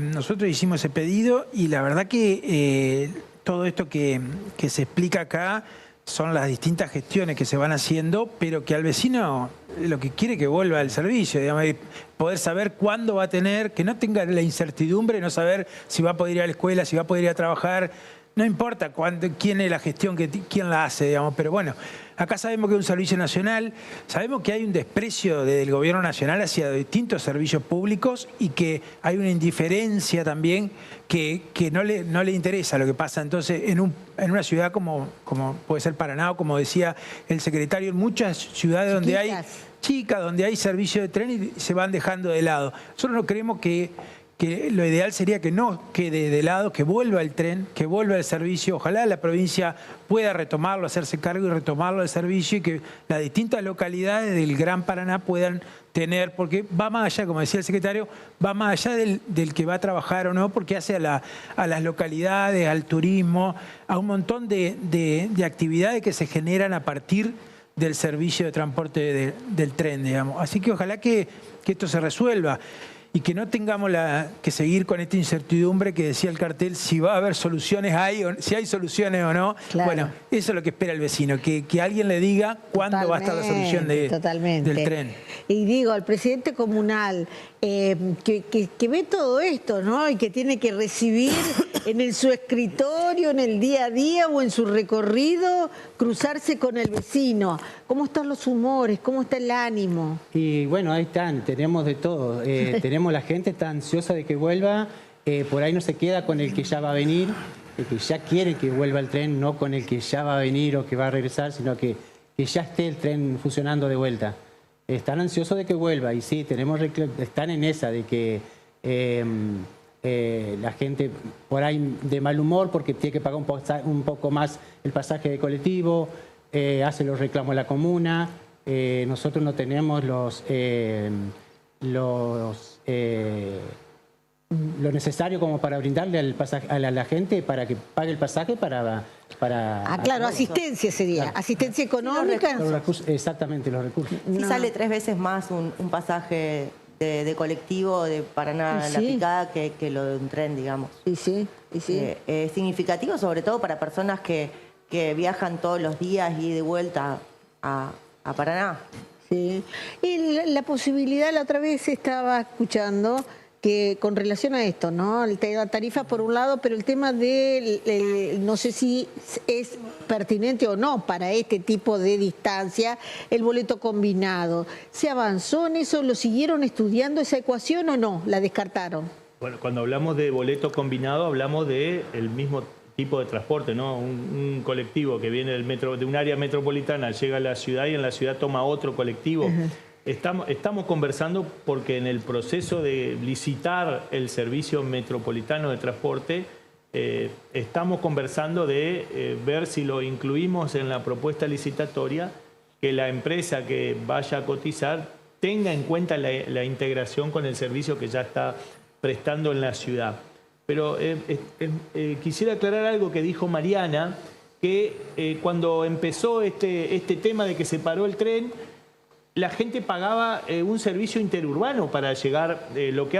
Nosotros hicimos ese pedido y la verdad que todo esto que se explica acá son las distintas gestiones que se van haciendo, pero que al vecino lo que quiere que vuelva al servicio, digamos, poder saber cuándo va a tener, que no tenga la incertidumbre, no saber si va a poder ir a la escuela, si va a poder ir a trabajar. no importa quién es la gestión, quién la hace, digamos, pero bueno, acá sabemos que es un servicio nacional, sabemos que hay un desprecio del gobierno nacional hacia distintos servicios públicos y que hay una indiferencia también que no le interesa lo que pasa. Entonces, en una ciudad como puede ser Paraná, o como decía el secretario, en muchas ciudades donde hay chicas, donde hay servicio de tren y se van dejando de lado. Nosotros no creemos que lo ideal sería que no quede de lado, que vuelva el tren, que vuelva el servicio. Ojalá la provincia pueda retomarlo, hacerse cargo y retomarlo el servicio y que las distintas localidades del Gran Paraná puedan tener, porque va más allá, como decía el secretario, va más allá del que va a trabajar o no, porque hace a las localidades, al turismo, a un montón de actividades que se generan a partir del servicio de transporte del tren, digamos. Así que ojalá que esto se resuelva y que no tengamos que seguir con esta incertidumbre que decía el cartel, si va a haber soluciones, si hay soluciones o no. Claro. Bueno, eso es lo que espera el vecino, que alguien le diga cuándo va a estar la solución del tren. Y digo, al presidente comunal, que ve todo esto, ¿no? Y que tiene que recibir en su escritorio, en el día a día o en su recorrido, cruzarse con el vecino. ¿Cómo están los humores? ¿Cómo está el ánimo? Y bueno, ahí están, tenemos de todo. Tenemos la gente está ansiosa de que vuelva, por ahí no se queda con el que ya va a venir, el que ya quiere que vuelva el tren, no con el que ya va a venir o que va a regresar, sino que ya esté el tren funcionando de vuelta. Están ansiosos de que vuelva y sí, están en esa de que la gente por ahí de mal humor porque tiene que pagar un poco más el pasaje de colectivo, hace los reclamos a la comuna, nosotros no tenemos lo necesario como para brindarle a la gente para que pague el pasaje para claro, asistencia sería, claro. Asistencia económica. Exactamente, los recursos. Sí, sale 3 veces más un pasaje de colectivo de Paraná a La Picada que lo de un tren, digamos. Sí. Es significativo, sobre todo para personas que viajan todos los días y de vuelta a Paraná. Sí. Y la posibilidad, la otra vez estaba escuchando que con relación a esto, ¿no? El tema de tarifas por un lado, pero el tema de, no sé si es pertinente o no para este tipo de distancia, el boleto combinado. ¿Se avanzó en eso? ¿Lo siguieron estudiando esa ecuación o no? ¿La descartaron? Bueno, cuando hablamos de boleto combinado, hablamos del mismo tipo de transporte, ¿no? Un colectivo que viene de un área metropolitana, llega a la ciudad y en la ciudad toma otro colectivo. Estamos conversando porque en el proceso de licitar el servicio metropolitano de transporte, estamos conversando de ver si lo incluimos en la propuesta licitatoria, que la empresa que vaya a cotizar tenga en cuenta la integración con el servicio que ya está prestando en la ciudad. Pero quisiera aclarar algo que dijo Mariana, que cuando empezó este tema de que se paró el tren, la gente pagaba un servicio interurbano para llegar, lo que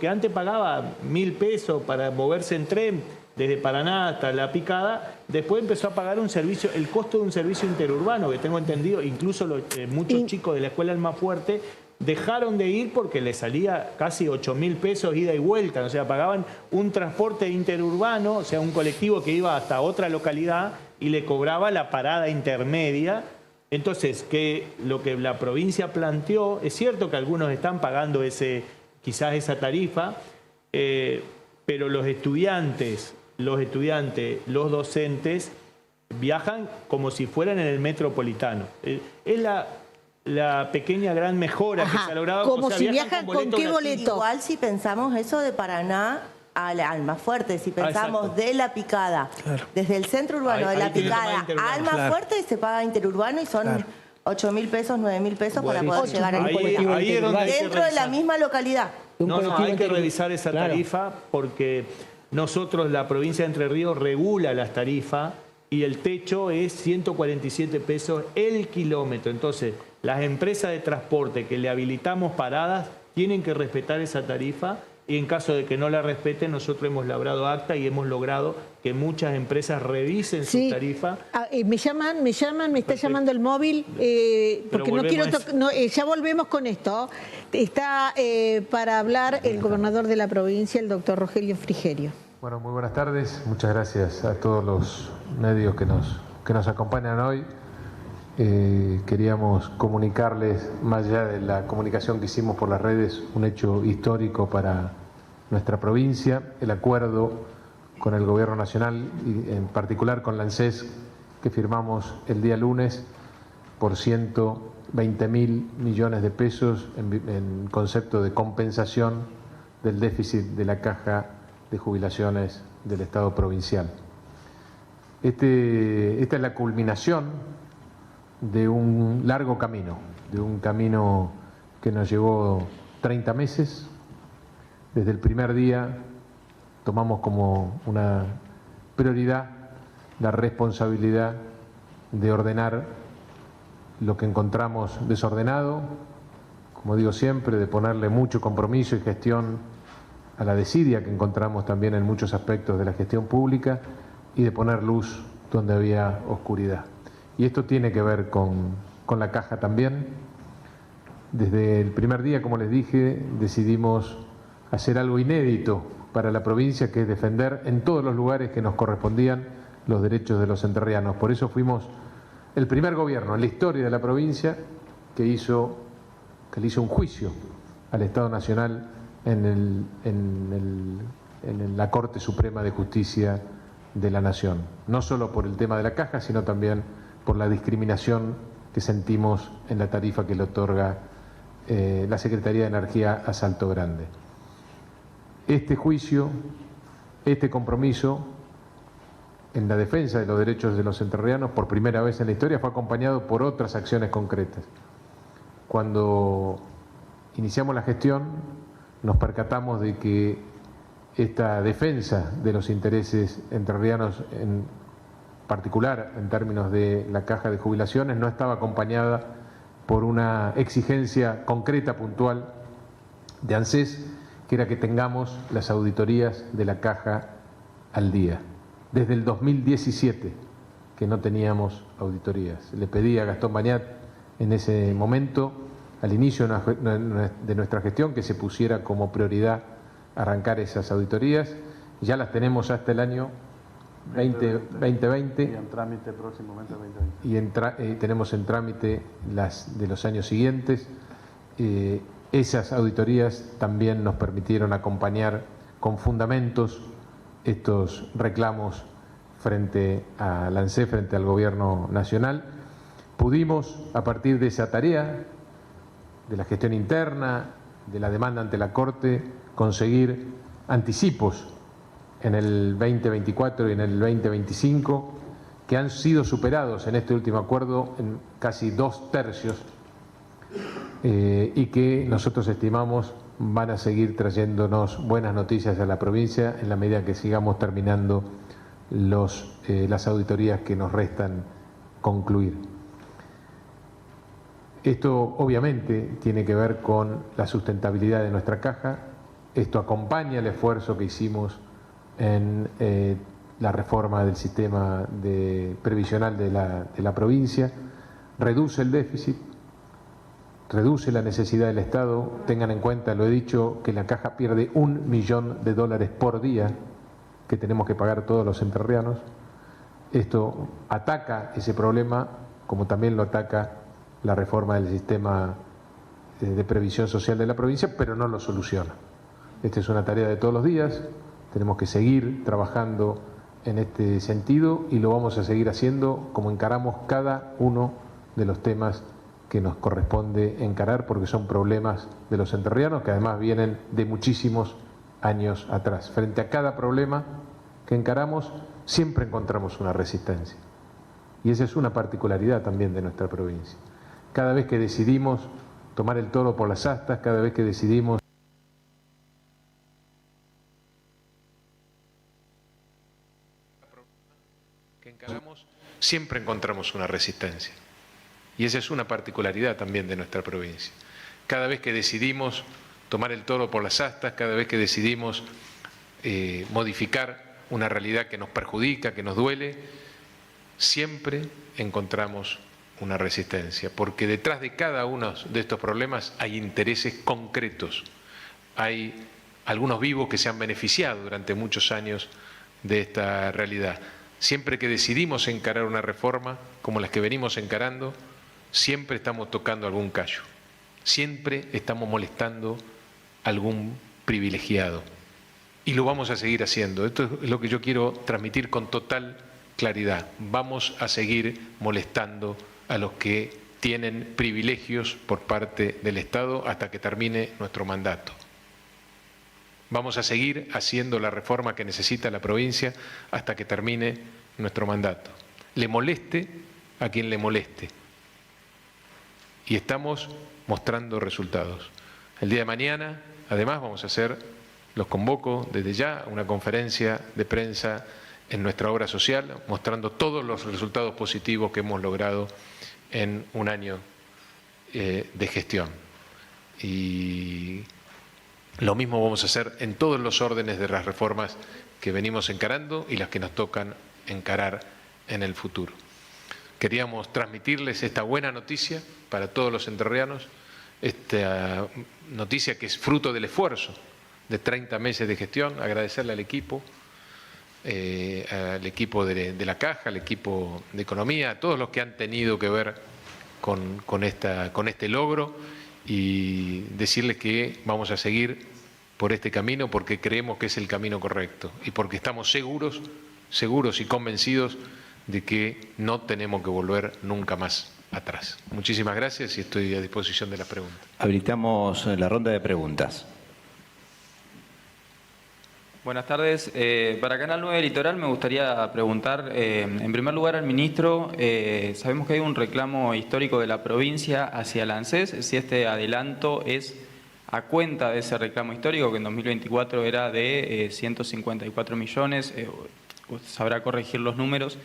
antes pagaba 1.000 pesos para moverse en tren desde Paraná hasta La Picada, después empezó a pagar el costo de un servicio interurbano, que tengo entendido, incluso muchos chicos de la escuela Almafuerte dejaron de ir porque les salía casi 8.000 pesos ida y vuelta, o sea, pagaban un transporte interurbano, o sea, un colectivo que iba hasta otra localidad y le cobraba la parada intermedia. Entonces, lo que la provincia planteó, es cierto que algunos están pagando quizás esa tarifa, pero los estudiantes, los docentes, viajan como si fueran en el metropolitano. Es la pequeña gran mejora que se ha logrado. Como si viajan con qué boleto. Igual si pensamos eso de Paraná a Almafuerte, si pensamos de La Picada, desde el centro urbano de La Picada a Almafuerte se paga interurbano y son 8.000 pesos, 9.000 pesos para poder llegar al colectivo. Ahí es donde dentro de la misma localidad. No, hay que revisar esa tarifa porque nosotros, la provincia de Entre Ríos, regula las tarifas y el techo es 147 pesos el kilómetro. Entonces, las empresas de transporte que le habilitamos paradas tienen que respetar esa tarifa y en caso de que no la respeten, nosotros hemos labrado acta y hemos logrado que muchas empresas revisen su tarifa. Me está llamando el móvil, porque no quiero... ya volvemos con esto. Está para hablar el gobernador de la provincia, el doctor Rogelio Frigerio. Bueno, muy buenas tardes. Muchas gracias a todos los medios que nos acompañan hoy. Queríamos comunicarles, más allá de la comunicación que hicimos por las redes, un hecho histórico para nuestra provincia, el acuerdo con el Gobierno Nacional y en particular con la ANSES que firmamos el día lunes por 120.000 millones de pesos en concepto de compensación del déficit de la Caja de Jubilaciones del Estado provincial. Esta es la culminación de un largo camino, de un camino que nos llevó 30 meses. Desde el primer día tomamos como una prioridad la responsabilidad de ordenar lo que encontramos desordenado, como digo siempre, de ponerle mucho compromiso y gestión a la desidia que encontramos también en muchos aspectos de la gestión pública y de poner luz donde había oscuridad. Y esto tiene que ver con la Caja también. Desde el primer día, como les dije, decidimos hacer algo inédito para la provincia, que es defender en todos los lugares que nos correspondían los derechos de los entrerrianos. Por eso fuimos el primer gobierno en la historia de la provincia que le hizo un juicio al Estado Nacional en la Corte Suprema de Justicia de la Nación. No solo por el tema de la Caja, sino también por la discriminación que sentimos en la tarifa que le otorga la Secretaría de Energía a Salto Grande. Este juicio, este compromiso en la defensa de los derechos de los entrerrianos, por primera vez en la historia, fue acompañado por otras acciones concretas. Cuando iniciamos la gestión, nos percatamos de que esta defensa de los intereses entrerrianos, en particular en términos de la Caja de Jubilaciones, no estaba acompañada por una exigencia concreta, puntual, de ANSES, que era que tengamos las auditorías de la Caja al día. Desde el 2017 que no teníamos auditorías. Le pedí a Gastón Bañat en ese momento, al inicio de nuestra gestión, que se pusiera como prioridad arrancar esas auditorías. Ya las tenemos hasta el año 2020. Y en trámite próximamente 2020. Y tenemos en trámite las de los años siguientes. Esas auditorías también nos permitieron acompañar con fundamentos estos reclamos frente a la ANSES, frente al Gobierno Nacional. Pudimos, a partir de esa tarea, de la gestión interna, de la demanda ante la Corte, conseguir anticipos en el 2024 y en el 2025, que han sido superados en este último acuerdo en casi 2/3, y que nosotros estimamos van a seguir trayéndonos buenas noticias a la provincia en la medida que sigamos terminando las auditorías que nos restan concluir. Esto obviamente tiene que ver con la sustentabilidad de nuestra caja. Esto acompaña el esfuerzo que hicimos en la reforma del sistema previsional de la provincia, reduce el déficit, reduce la necesidad del Estado. Tengan en cuenta, lo he dicho, que la caja pierde $1 millón por día que tenemos que pagar todos los entrerrianos. Esto ataca ese problema, como también lo ataca la reforma del sistema de previsión social de la provincia, pero no lo soluciona. Esta es una tarea de todos los días, tenemos que seguir trabajando en este sentido y lo vamos a seguir haciendo como encaramos cada uno de los temas que nos corresponde encarar, porque son problemas de los entrerrianos que además vienen de muchísimos años atrás. Frente a cada problema que encaramos siempre encontramos una resistencia y esa es una particularidad también de nuestra provincia. Cada vez que decidimos tomar el toro por las astas, cada vez que decidimos que encaramos, siempre encontramos una resistencia. Y esa es una particularidad también de nuestra provincia. Cada vez que decidimos tomar el toro por las astas, cada vez que decidimos modificar una realidad que nos perjudica, que nos duele, siempre encontramos una resistencia, porque detrás de cada uno de estos problemas hay intereses concretos, hay algunos vivos que se han beneficiado durante muchos años de esta realidad. Siempre que decidimos encarar una reforma como las que venimos encarando, siempre estamos tocando algún callo, siempre estamos molestando a algún privilegiado y lo vamos a seguir haciendo. Esto es lo que yo quiero transmitir con total claridad. Vamos a seguir molestando a los que tienen privilegios por parte del Estado hasta que termine nuestro mandato. Vamos a seguir haciendo la reforma que necesita la provincia hasta que termine nuestro mandato. Le moleste a quien le moleste. Y estamos mostrando resultados. El día de mañana, además, vamos a hacer, los convoco desde ya, una conferencia de prensa en nuestra obra social, mostrando todos los resultados positivos que hemos logrado en un año de gestión. Y lo mismo vamos a hacer en todos los órdenes de las reformas que venimos encarando y las que nos tocan encarar en el futuro. Queríamos transmitirles esta buena noticia para todos los entrerrianos, esta noticia que es fruto del esfuerzo de 30 meses de gestión, agradecerle al equipo de la Caja, al equipo de Economía, a todos los que han tenido que ver con este logro y decirles que vamos a seguir por este camino porque creemos que es el camino correcto y porque estamos seguros y convencidos de que no tenemos que volver nunca más atrás. Muchísimas gracias y estoy a disposición de las preguntas. Habilitamos la ronda de preguntas. Buenas tardes. Para Canal 9 Litoral me gustaría preguntar, en primer lugar al ministro, sabemos que hay un reclamo histórico de la provincia hacia el ANSES, si este adelanto es a cuenta de ese reclamo histórico, que en 2024 era de 154 millones, sabrá corregir los números.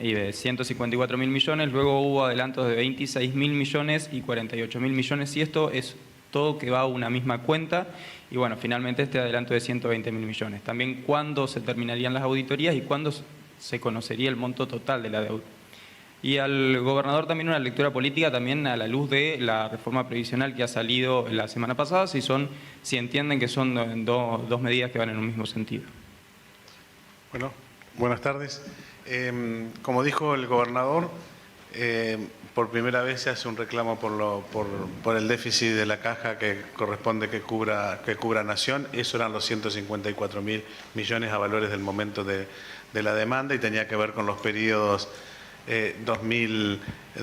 Y de 154.000 millones, luego hubo adelantos de 26.000 millones y 48.000 millones, y esto es todo que va a una misma cuenta, y bueno, finalmente este adelanto de 120.000 millones. También cuándo se terminarían las auditorías y cuándo se conocería el monto total de la deuda. Y al gobernador también una lectura política también a la luz de la reforma previsional que ha salido la semana pasada, si entienden que son dos medidas que van en un mismo sentido. Bueno, buenas tardes. Como dijo el gobernador, por primera vez se hace un reclamo por el déficit de la Caja que corresponde que cubra Nación. Eso eran los 154.000 millones a valores del momento de la demanda y tenía que ver con los periodos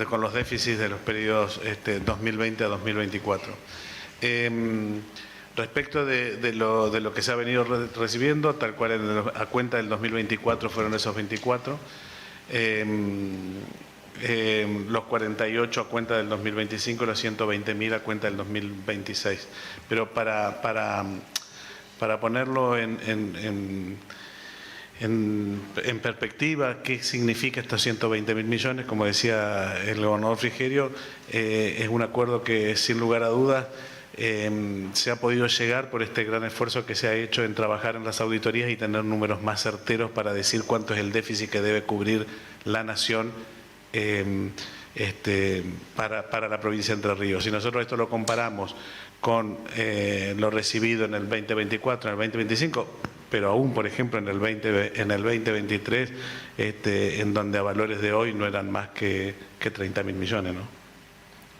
con los déficits de los periodos 2020 a 2024. Respecto de lo que se ha venido recibiendo, tal cual a cuenta del 2024 fueron esos 24, los 48 a cuenta del 2025, los 120.000 a cuenta del 2026. Pero para ponerlo en perspectiva, ¿qué significa estos 120.000 millones? Como decía el gobernador Frigerio, es un acuerdo que sin lugar a dudas se ha podido llegar por este gran esfuerzo que se ha hecho en trabajar en las auditorías y tener números más certeros para decir cuánto es el déficit que debe cubrir la Nación para la provincia de Entre Ríos. Si nosotros esto lo comparamos con lo recibido en el 2024, en el 2025, pero aún, por ejemplo, en el 2023, en donde a valores de hoy no eran más que 30.000 millones, ¿no?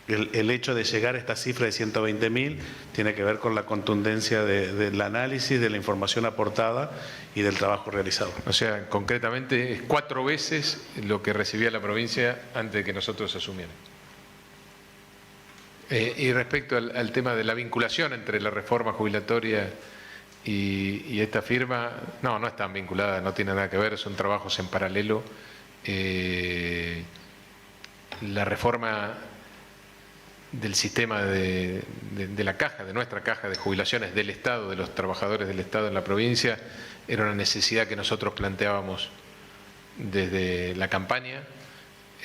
El hecho de llegar a esta cifra de 120.000 tiene que ver con la contundencia del análisis, de la información aportada y del trabajo realizado. O sea, concretamente es 4 veces lo que recibía la provincia antes de que nosotros asumiéramos. Y respecto al tema de la vinculación entre la reforma jubilatoria y esta firma, no están vinculadas, no tiene nada que ver, son trabajos en paralelo. La reforma del sistema de la Caja, de nuestra Caja de Jubilaciones del Estado, de los trabajadores del Estado en la provincia, era una necesidad que nosotros planteábamos desde la campaña,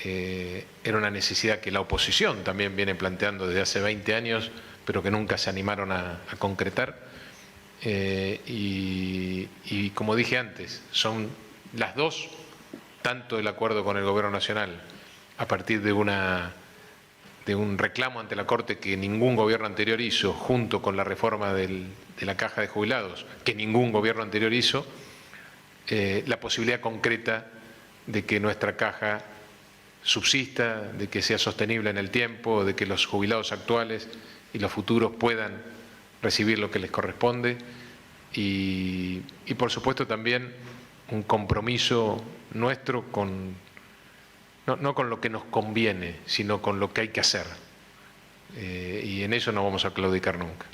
era una necesidad que la oposición también viene planteando desde hace 20 años, pero que nunca se animaron a concretar. Y como dije antes, son las dos, tanto el acuerdo con el Gobierno Nacional a partir de una de un reclamo ante la Corte que ningún gobierno anterior hizo, junto con la reforma de la caja de jubilados, que ningún gobierno anterior hizo, la posibilidad concreta de que nuestra caja subsista, de que sea sostenible en el tiempo, de que los jubilados actuales y los futuros puedan recibir lo que les corresponde y por supuesto también un compromiso nuestro con, no con lo que nos conviene, sino con lo que hay que hacer. Y en eso no vamos a claudicar nunca.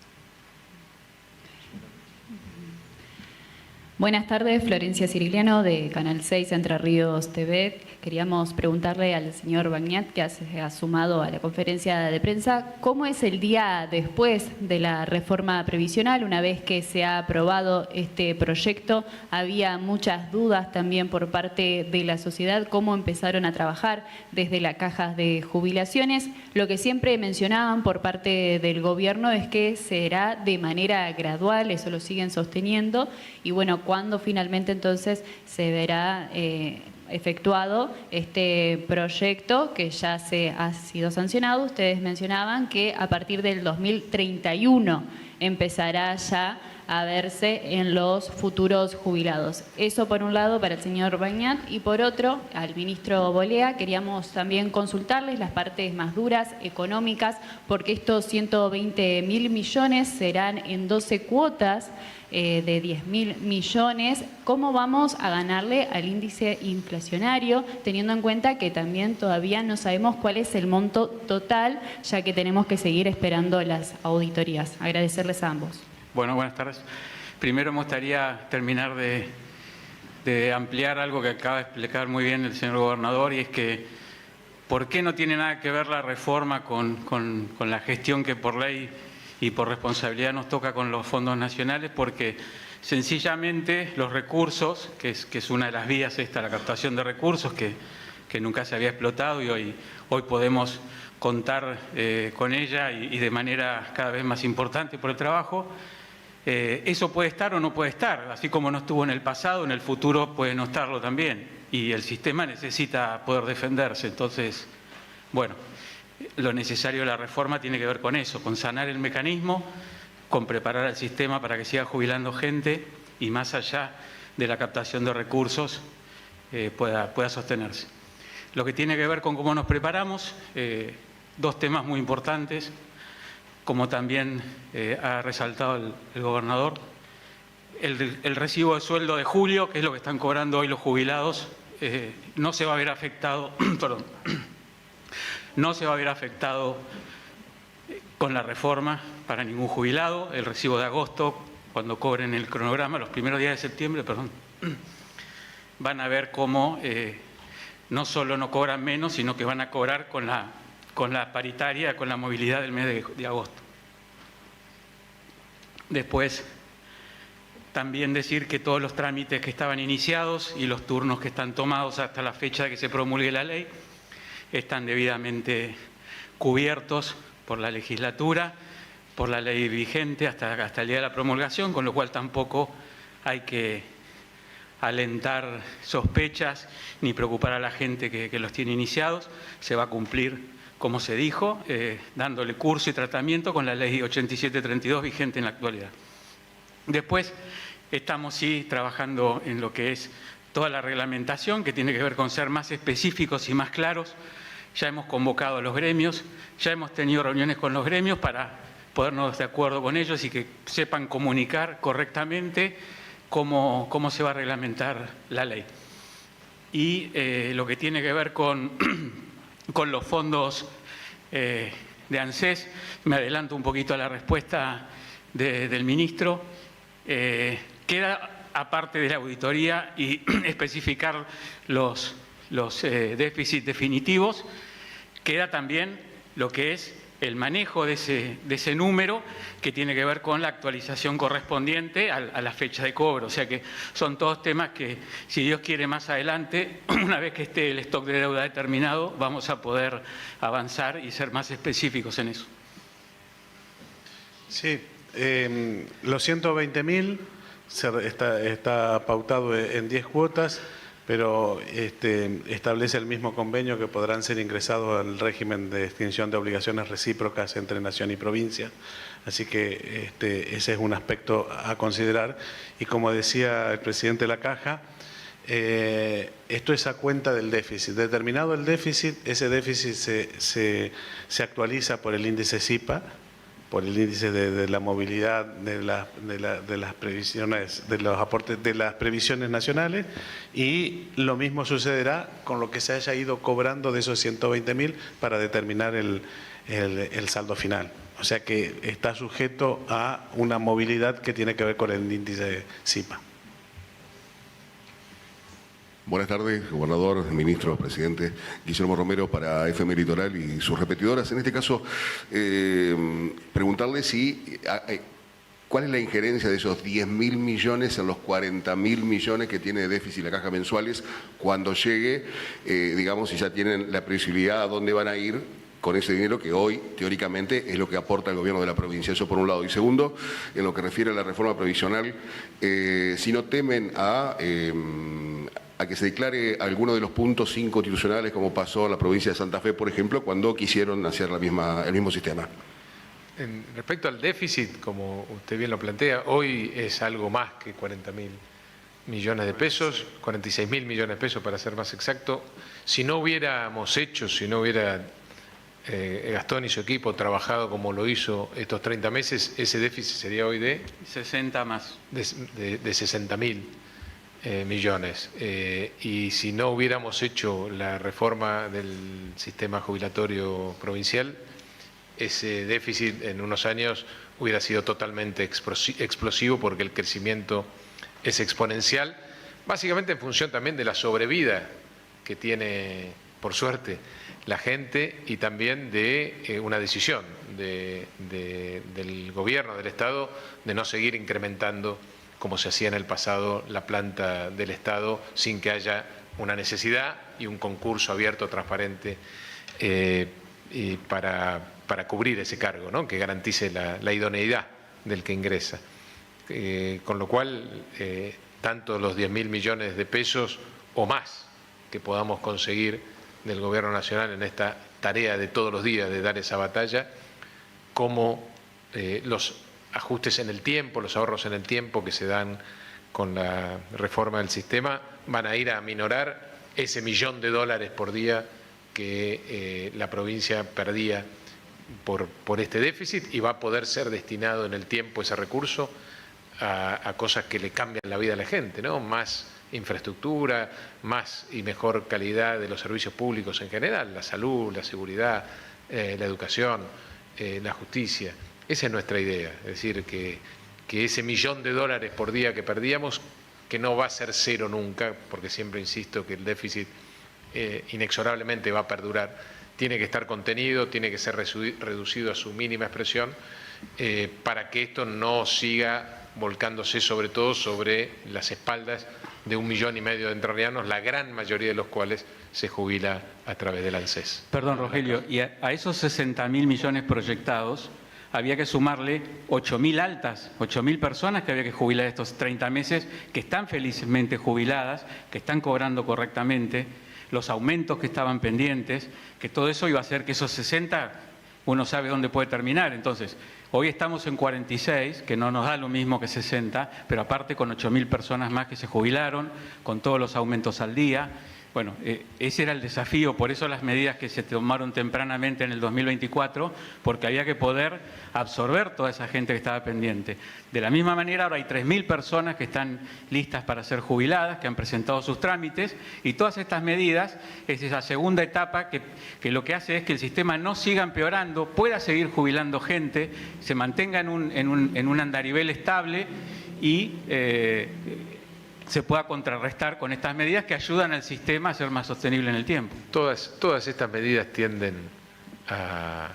Buenas tardes, Florencia Cirigliano de Canal 6 Entre Ríos TV. Queríamos preguntarle al señor Bagnat, que se ha sumado a la conferencia de prensa, ¿cómo es el día después de la reforma previsional? Una vez que se ha aprobado este proyecto, había muchas dudas también por parte de la sociedad, cómo empezaron a trabajar desde las cajas de jubilaciones. Lo que siempre mencionaban por parte del gobierno es que será de manera gradual, eso lo siguen sosteniendo, y bueno, ¿cuándo finalmente entonces se verá efectuado este proyecto que ya ha sido sancionado? Ustedes mencionaban que a partir del 2031 empezará ya a verse en los futuros jubilados. Eso por un lado para el señor Bagnat, y por otro al ministro Bolea queríamos también consultarles las partes más duras económicas, porque estos 120.000 millones serán en 12 cuotas de 10.000 millones. ¿Cómo vamos a ganarle al índice inflacionario, teniendo en cuenta que también todavía no sabemos cuál es el monto total, ya que tenemos que seguir esperando las auditorías? Agradecerles a ambos. Bueno, buenas tardes. Primero me gustaría terminar de ampliar algo que acaba de explicar muy bien el señor gobernador, y es que ¿por qué no tiene nada que ver la reforma con la gestión que por ley y por responsabilidad nos toca con los fondos nacionales? Porque sencillamente los recursos, que es una de las vías la captación de recursos que nunca se había explotado, y hoy podemos contar con ella y de manera cada vez más importante por el trabajo, eso puede estar o no puede estar, así como no estuvo en el pasado, en el futuro puede no estarlo también, y el sistema necesita poder defenderse. Entonces, bueno, lo necesario de la reforma tiene que ver con eso, con sanar el mecanismo, con preparar el sistema para que siga jubilando gente y más allá de la captación de recursos pueda sostenerse. Lo que tiene que ver con cómo nos preparamos, dos temas muy importantes, como también ha resaltado el gobernador. El recibo de sueldo de julio, que es lo que están cobrando hoy los jubilados, no se va a ver afectado, perdón, no se va a ver afectado con la reforma para ningún jubilado. El recibo de agosto, cuando cobren el cronograma, los primeros días de septiembre, perdón, van a ver cómo no solo no cobran menos, sino que van a cobrar con la paritaria, con la movilidad del mes de agosto. Después, también decir que todos los trámites que estaban iniciados y los turnos que están tomados hasta la fecha de que se promulgue la ley están debidamente cubiertos por la legislatura, por la ley vigente hasta el día de la promulgación, con lo cual tampoco hay que alentar sospechas ni preocupar a la gente que los tiene iniciados. Se va a cumplir, como se dijo, dándole curso y tratamiento con la ley 8732 vigente en la actualidad. Después estamos sí trabajando en lo que es toda la reglamentación, que tiene que ver con ser más específicos y más claros. Ya hemos convocado a los gremios, ya hemos tenido reuniones con los gremios para ponernos de acuerdo con ellos y que sepan comunicar correctamente cómo se va a reglamentar la ley. Y lo que tiene que ver con los fondos de ANSES, me adelanto un poquito a la respuesta del ministro, queda, aparte de la auditoría y especificar los déficits definitivos, queda también lo que es el manejo de ese número, que tiene que ver con la actualización correspondiente a la fecha de cobro. O sea que son todos temas que, si Dios quiere, más adelante, una vez que esté el stock de deuda determinado, vamos a poder avanzar y ser más específicos en eso. Sí, los 120.000 está pautado en 10 cuotas, pero establece el mismo convenio que podrán ser ingresados al régimen de extinción de obligaciones recíprocas entre nación y provincia. Así que ese es un aspecto a considerar. Y como decía el presidente de la Caja, esto es a cuenta del déficit. Determinado el déficit, ese déficit se actualiza por el índice SIPA, por el índice de la movilidad de las previsiones, de los aportes de las previsiones nacionales, y lo mismo sucederá con lo que se haya ido cobrando de esos 120.000 para determinar el saldo final. O sea que está sujeto a una movilidad que tiene que ver con el índice SIPA. Buenas tardes, gobernador, ministro, presidente. Guillermo Romero para FM Litoral y sus repetidoras. En este caso, preguntarle cuál es la injerencia de esos 10.000 millones en los 40.000 millones que tiene de déficit la Caja mensuales cuando llegue, digamos, si ya tienen la previsibilidad a dónde van a ir con ese dinero que hoy, teóricamente, es lo que aporta el gobierno de la provincia. Eso por un lado. Y segundo, en lo que refiere a la reforma previsional, si no temen a que se declare alguno de los puntos inconstitucionales, como pasó en la provincia de Santa Fe, por ejemplo, cuando quisieron hacer el mismo sistema. Respecto al déficit, como usted bien lo plantea, hoy es algo más que 40.000 millones de pesos, 46.000 millones de pesos para ser más exacto. Si no hubiéramos hecho, si no hubiera Gastón y su equipo trabajado como lo hizo estos 30 meses, ese déficit sería hoy de 60 más. De 60.000 millones. Y si no hubiéramos hecho la reforma del sistema jubilatorio provincial, ese déficit en unos años hubiera sido totalmente explosivo, porque el crecimiento es exponencial, básicamente en función también de la sobrevida que tiene, por suerte, la gente, y también de una decisión del gobierno, del Estado, de no seguir incrementando, como se hacía en el pasado, la planta del Estado sin que haya una necesidad y un concurso abierto, transparente, y para cubrir ese cargo, ¿no?, que garantice la idoneidad del que ingresa. Con lo cual, tanto los 10.000 millones de pesos o más que podamos conseguir del Gobierno Nacional en esta tarea de todos los días de dar esa batalla, como los ajustes en el tiempo, los ahorros en el tiempo que se dan con la reforma del sistema, van a ir a aminorar ese $1.000.000 por día que la provincia perdía por este déficit, y va a poder ser destinado en el tiempo ese recurso a cosas que le cambian la vida a la gente, ¿no? Más infraestructura, más y mejor calidad de los servicios públicos en general, la salud, la seguridad, la educación, la justicia. Esa es nuestra idea, es decir, que ese $1.000.000 por día que perdíamos, que no va a ser cero nunca, porque siempre insisto que el déficit inexorablemente va a perdurar, tiene que estar contenido, tiene que ser reducido a su mínima expresión, para que esto no siga volcándose sobre todo sobre las espaldas de 1,5 millones de entrerrianos, la gran mayoría de los cuales se jubila a través del ANSES. Perdón, Rogelio, y a esos 60.000 millones proyectados había que sumarle 8.000 altas, 8.000 personas que había que jubilar estos 30 meses, que están felizmente jubiladas, que están cobrando correctamente, los aumentos que estaban pendientes, que todo eso iba a hacer que esos 60, uno sabe dónde puede terminar. Entonces, hoy estamos en 46, que no nos da lo mismo que 60, pero aparte con 8.000 personas más que se jubilaron, con todos los aumentos al día. Bueno, ese era el desafío, por eso las medidas que se tomaron tempranamente en el 2024, porque había que poder absorber toda esa gente que estaba pendiente. De la misma manera, ahora hay 3.000 personas que están listas para ser jubiladas, que han presentado sus trámites, y todas estas medidas es esa segunda etapa que lo que hace es que el sistema no siga empeorando, pueda seguir jubilando gente, se mantenga en un andarivel estable y se pueda contrarrestar con estas medidas que ayudan al sistema a ser más sostenible en el tiempo. Todas estas medidas tienden a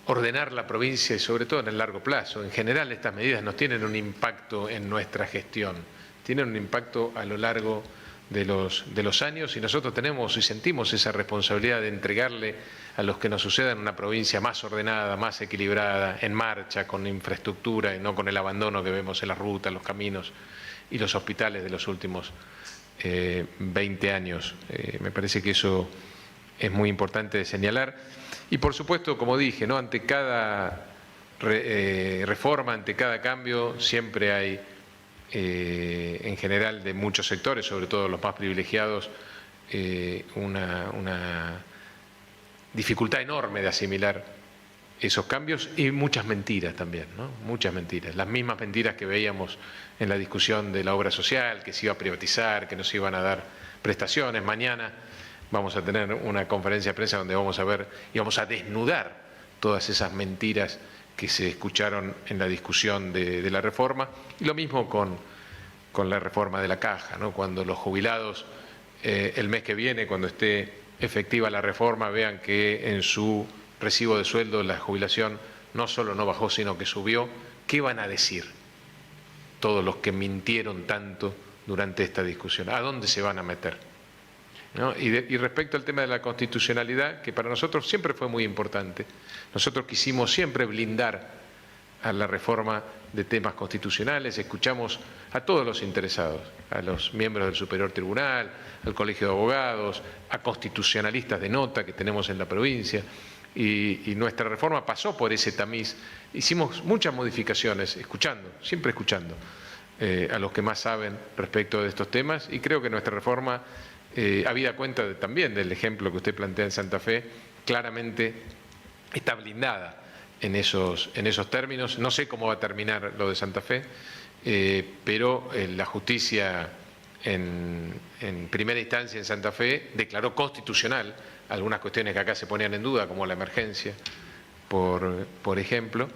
ordenar la provincia, y sobre todo en el largo plazo. En general, estas medidas no tienen un impacto en nuestra gestión, tienen un impacto a lo largo de los años, y nosotros tenemos y sentimos esa responsabilidad de entregarle a los que nos sucedan una provincia más ordenada, más equilibrada, en marcha, con infraestructura y no con el abandono que vemos en las rutas, los caminos y los hospitales de los últimos 20 años. Me parece que eso es muy importante de señalar. Y por supuesto, como dije, ¿no?, ante cada reforma, ante cada cambio, siempre hay, en general de muchos sectores, sobre todo los más privilegiados, una dificultad enorme de asimilar esos cambios y muchas mentiras también, ¿no? Muchas mentiras. Las mismas mentiras que veíamos en la discusión de la obra social, que se iba a privatizar, que no se iban a dar prestaciones. Mañana vamos a tener una conferencia de prensa donde vamos a ver y vamos a desnudar todas esas mentiras que se escucharon en la discusión de la reforma. Y lo mismo con la reforma de la caja, ¿no? Cuando los jubilados el mes que viene, cuando esté efectiva la reforma, vean que en su recibo de sueldo la jubilación no solo no bajó, sino que subió, ¿qué van a decir todos los que mintieron tanto durante esta discusión? ¿A dónde se van a meter? ¿No? Y respecto al tema de la constitucionalidad, que para nosotros siempre fue muy importante, nosotros quisimos siempre blindar a la reforma de temas constitucionales, escuchamos a todos los interesados, a los miembros del Superior Tribunal, al Colegio de Abogados, a constitucionalistas de nota que tenemos en la provincia, y nuestra reforma pasó por ese tamiz. Hicimos muchas modificaciones, siempre escuchando a los que más saben respecto de estos temas, y creo que nuestra reforma, habida cuenta también del ejemplo que usted plantea en Santa Fe, claramente está blindada en esos términos. No sé cómo va a terminar lo de Santa Fe, pero la justicia en primera instancia en Santa Fe declaró constitucional algunas cuestiones que acá se ponían en duda, como la emergencia, por ejemplo,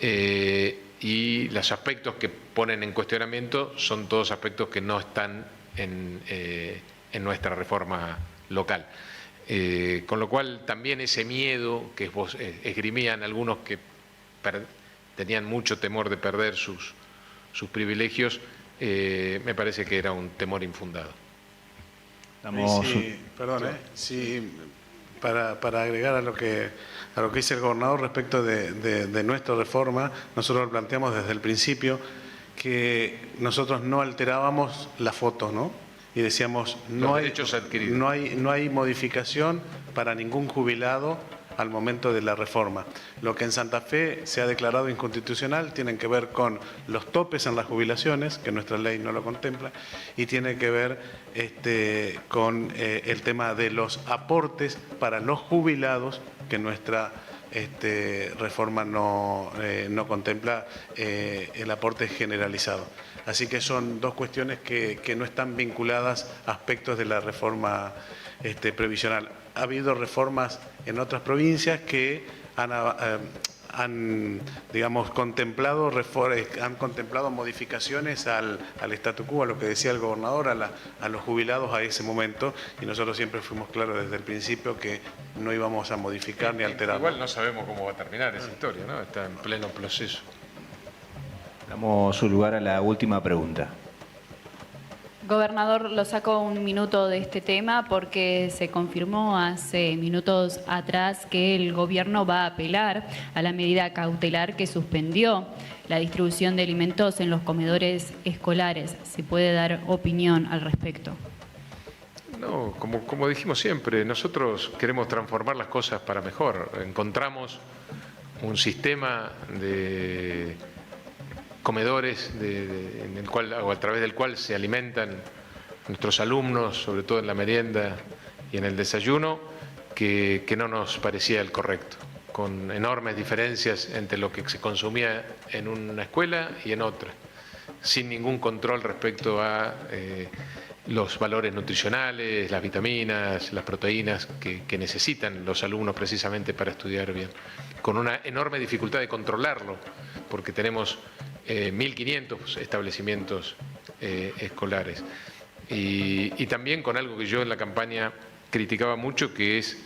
y los aspectos que ponen en cuestionamiento son todos aspectos que no están en nuestra reforma local. Con lo cual también ese miedo que esgrimían algunos que tenían mucho temor de perder sus privilegios, me parece que era un temor infundado. Sí, perdón, sí, para agregar a lo que dice el gobernador respecto de nuestra reforma, nosotros lo planteamos desde el principio que nosotros no alterábamos la foto, ¿no? Y decíamos, no hay modificación para ningún jubilado al momento de la reforma. Lo que en Santa Fe se ha declarado inconstitucional tienen que ver con los topes en las jubilaciones, que nuestra ley no lo contempla, y tiene que ver con el tema de los aportes para los jubilados, que nuestra reforma no contempla el aporte generalizado. Así que son dos cuestiones que no están vinculadas a aspectos de la reforma previsional. Ha habido reformas en otras provincias que han contemplado modificaciones al statu quo, a lo que decía el gobernador, a los jubilados a ese momento, y nosotros siempre fuimos claros desde el principio que no íbamos a modificar ni alterar. Igual no sabemos cómo va a terminar esa historia, ¿no? Está en pleno proceso. Damos su lugar a la última pregunta. Gobernador, lo saco un minuto de este tema porque se confirmó hace minutos atrás que el gobierno va a apelar a la medida cautelar que suspendió la distribución de alimentos en los comedores escolares. ¿Se puede dar opinión al respecto? No, como dijimos siempre, nosotros queremos transformar las cosas para mejor. Encontramos un sistema de comedores en el cual, o a través del cual se alimentan nuestros alumnos, sobre todo en la merienda y en el desayuno, que no nos parecía el correcto, con enormes diferencias entre lo que se consumía en una escuela y en otra, sin ningún control respecto a los valores nutricionales, las vitaminas, las proteínas que necesitan los alumnos precisamente para estudiar bien, con una enorme dificultad de controlarlo, porque tenemos 1.500 establecimientos escolares. Y también con algo que yo en la campaña criticaba mucho, que es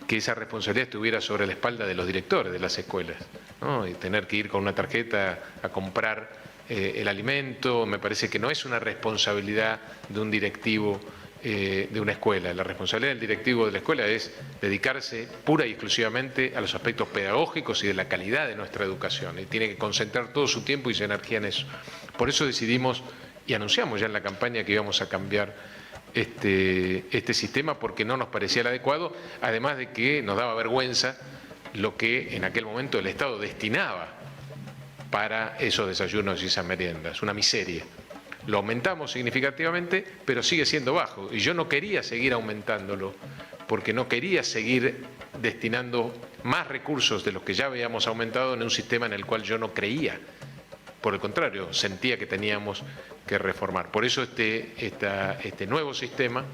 que esa responsabilidad estuviera sobre la espalda de los directores de las escuelas, ¿no? Y tener que ir con una tarjeta a comprar el alimento, me parece que no es una responsabilidad de un directivo de una escuela. La responsabilidad del directivo de la escuela es dedicarse pura y exclusivamente a los aspectos pedagógicos y de la calidad de nuestra educación, y tiene que concentrar todo su tiempo y su energía en eso. Por eso decidimos y anunciamos ya en la campaña que íbamos a cambiar este sistema porque no nos parecía el adecuado, además de que nos daba vergüenza lo que en aquel momento el Estado destinaba para esos desayunos y esas meriendas, una miseria. Lo aumentamos significativamente, pero sigue siendo bajo. Y yo no quería seguir aumentándolo, porque no quería seguir destinando más recursos de los que ya habíamos aumentado en un sistema en el cual yo no creía. Por el contrario, sentía que teníamos que reformar. Por eso este nuevo sistema,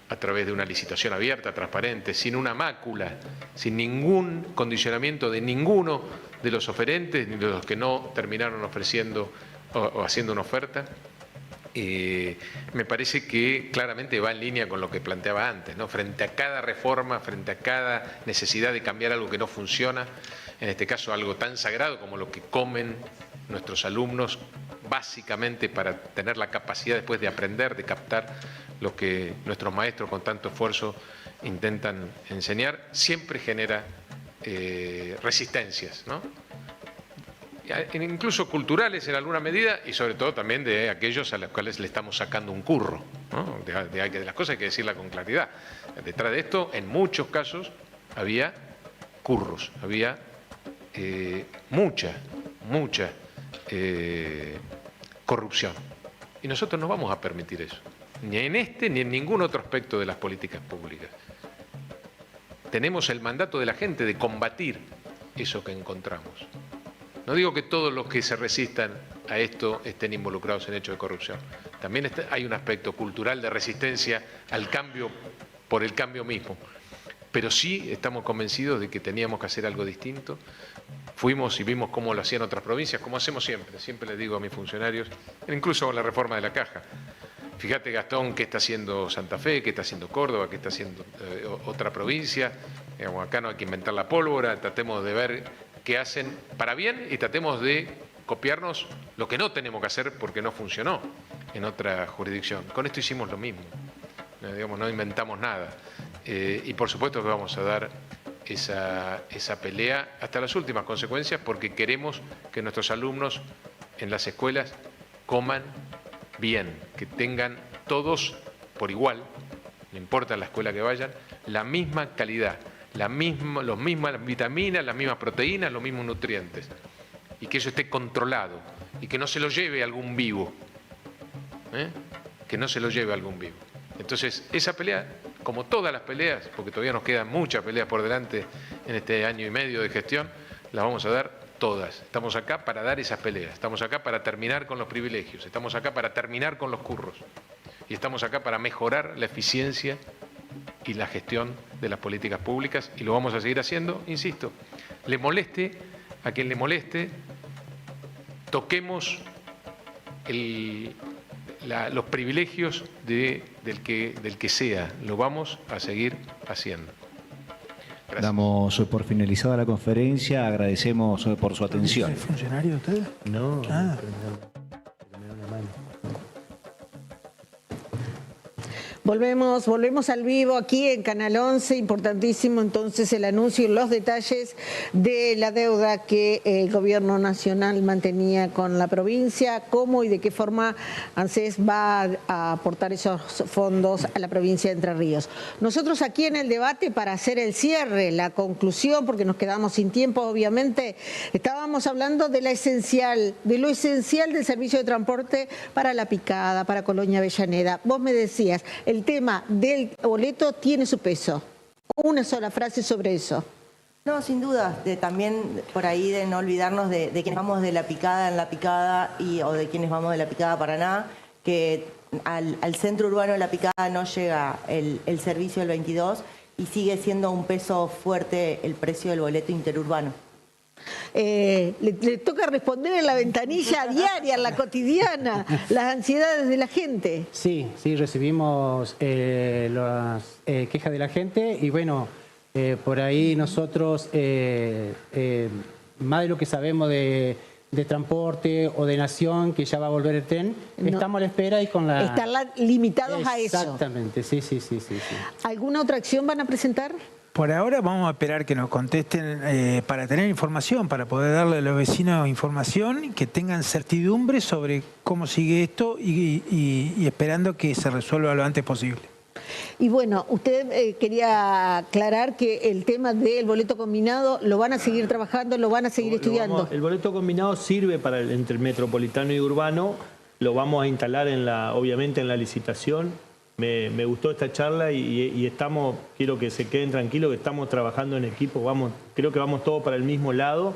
a través de una licitación abierta, transparente, sin una mácula, sin ningún condicionamiento de ninguno de los oferentes, ni de los que no terminaron ofreciendo o haciendo una oferta, me parece que claramente va en línea con lo que planteaba antes, ¿no? Frente a cada reforma, frente a cada necesidad de cambiar algo que no funciona, en este caso algo tan sagrado como lo que comen nuestros alumnos, básicamente para tener la capacidad después de aprender, de captar lo que nuestros maestros con tanto esfuerzo intentan enseñar, siempre genera resistencias, ¿no? Incluso culturales en alguna medida y sobre todo también de aquellos a los cuales le estamos sacando un curro, ¿no? De las cosas hay que decirlas con claridad. Detrás de esto, en muchos casos, había curros, había mucha corrupción. Y nosotros no vamos a permitir eso, ni en este ni en ningún otro aspecto de las políticas públicas. Tenemos el mandato de la gente de combatir eso que encontramos. No digo que todos los que se resistan a esto estén involucrados en hechos de corrupción. También hay un aspecto cultural de resistencia al cambio por el cambio mismo. Pero sí estamos convencidos de que teníamos que hacer algo distinto. Fuimos y vimos cómo lo hacían otras provincias, como hacemos siempre. Siempre les digo a mis funcionarios, incluso con la reforma de la Caja. Fíjate, Gastón, qué está haciendo Santa Fe, qué está haciendo Córdoba, qué está haciendo otra provincia. Digamos, acá no hay que inventar la pólvora, tratemos de ver qué hacen para bien y tratemos de copiarnos lo que no tenemos que hacer porque no funcionó en otra jurisdicción. Con esto hicimos lo mismo, digamos, no inventamos nada. Y por supuesto que vamos a dar esa pelea hasta las últimas consecuencias porque queremos que nuestros alumnos en las escuelas coman bien, que tengan todos por igual, no importa la escuela que vayan, la misma calidad, las mismas vitaminas, las mismas proteínas, los mismos nutrientes. Y que eso esté controlado y que no se lo lleve algún vivo. Que no se lo lleve algún vivo. Entonces, esa pelea, como todas las peleas, porque todavía nos quedan muchas peleas por delante en este año y medio de gestión, las vamos a dar todas. Estamos acá para dar esas peleas. Estamos acá para terminar con los privilegios. Estamos acá para terminar con los curros. Y estamos acá para mejorar la eficiencia y la gestión de las políticas públicas y lo vamos a seguir haciendo, insisto, le moleste a quien le moleste, toquemos los privilegios del que sea, lo vamos a seguir haciendo. Gracias. Damos por finalizada la conferencia, agradecemos por su atención. ¿Es funcionario usted? No. Volvemos al vivo aquí en Canal 11, importantísimo entonces el anuncio y los detalles de la deuda que el gobierno nacional mantenía con la provincia, cómo y de qué forma ANSES va a aportar esos fondos a la provincia de Entre Ríos. Nosotros aquí en el debate, para hacer el cierre, la conclusión, porque nos quedamos sin tiempo obviamente, estábamos hablando de lo esencial del servicio de transporte para La Picada, para Colonia Avellaneda. Vos me decías, el tema del boleto tiene su peso. Una sola frase sobre eso. No, sin duda. También por ahí de no olvidarnos de quienes vamos de La Picada en La Picada o de quienes vamos de La Picada a Paraná, que al centro urbano de La Picada no llega el servicio del 22 y sigue siendo un peso fuerte el precio del boleto interurbano. Le toca responder en la ventanilla diaria, en la cotidiana, las ansiedades de la gente. Sí, recibimos las quejas de la gente y bueno, por ahí nosotros, más de lo que sabemos de transporte o de Nación, que ya va a volver el tren, estamos a la espera y con la... Están limitados a eso. Exactamente, sí. ¿Alguna otra acción van a presentar? Por ahora vamos a esperar que nos contesten para tener información, para poder darle a los vecinos información, que tengan certidumbre sobre cómo sigue esto y esperando que se resuelva lo antes posible. Y bueno, usted quería aclarar que el tema del boleto combinado lo van a seguir trabajando, lo van a seguir estudiando. El boleto combinado sirve para entre el metropolitano y urbano, lo vamos a instalar obviamente en la licitación. Me gustó esta charla y quiero que se queden tranquilos que estamos trabajando en equipo, creo que vamos todos para el mismo lado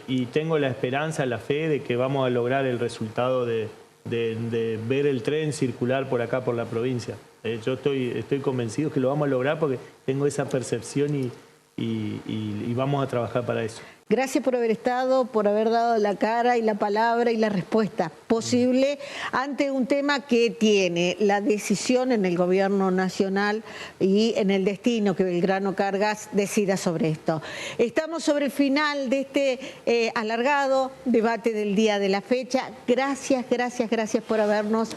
y tengo la esperanza, la fe de que vamos a lograr el resultado de ver el tren circular por acá, por la provincia. Yo estoy convencido que lo vamos a lograr porque tengo esa percepción y vamos a trabajar para eso. Gracias por haber estado, por haber dado la cara y la palabra y la respuesta posible ante un tema que tiene la decisión en el gobierno nacional y en el destino que Belgrano Cargas decida sobre esto. Estamos sobre el final de este alargado debate del día de la fecha. Gracias por habernos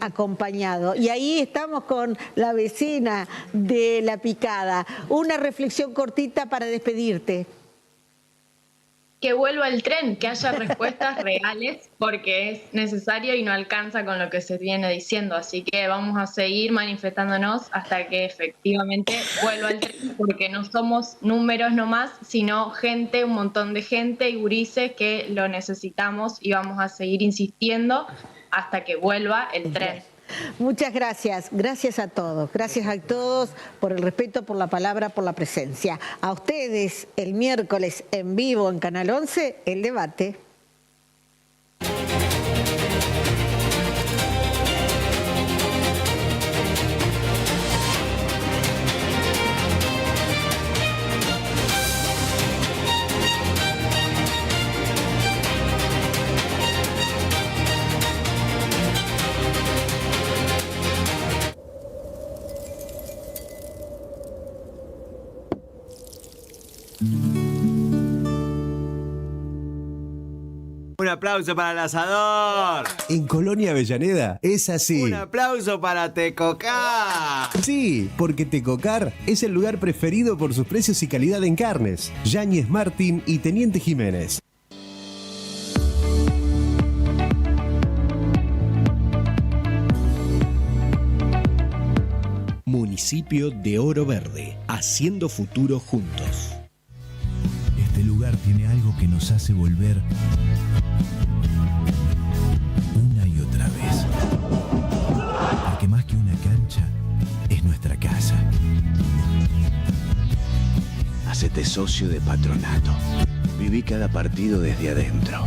acompañado. Y ahí estamos con la vecina de La Picada. Una reflexión cortita para despedirte. Que vuelva el tren, que haya respuestas reales, porque es necesario y no alcanza con lo que se viene diciendo. Así que vamos a seguir manifestándonos hasta que efectivamente vuelva el tren, porque no somos números nomás, sino gente, un montón de gente y gurises que lo necesitamos y vamos a seguir insistiendo hasta que vuelva el tren. Muchas gracias. Gracias a todos por el respeto, por la palabra, por la presencia. A ustedes el miércoles en vivo en Canal 11, el debate. Un aplauso para el asador. En Colonia Avellaneda es así. Un aplauso para Tecocar. Sí, porque Tecocar es el lugar preferido por sus precios y calidad en carnes. Yáñez Martín y Teniente Jiménez. Municipio de Oro Verde, haciendo futuro juntos. Este lugar tiene algo que nos hace volver una y otra vez. Porque más que una cancha, es nuestra casa. Hacete socio de Patronato. Viví cada partido desde adentro.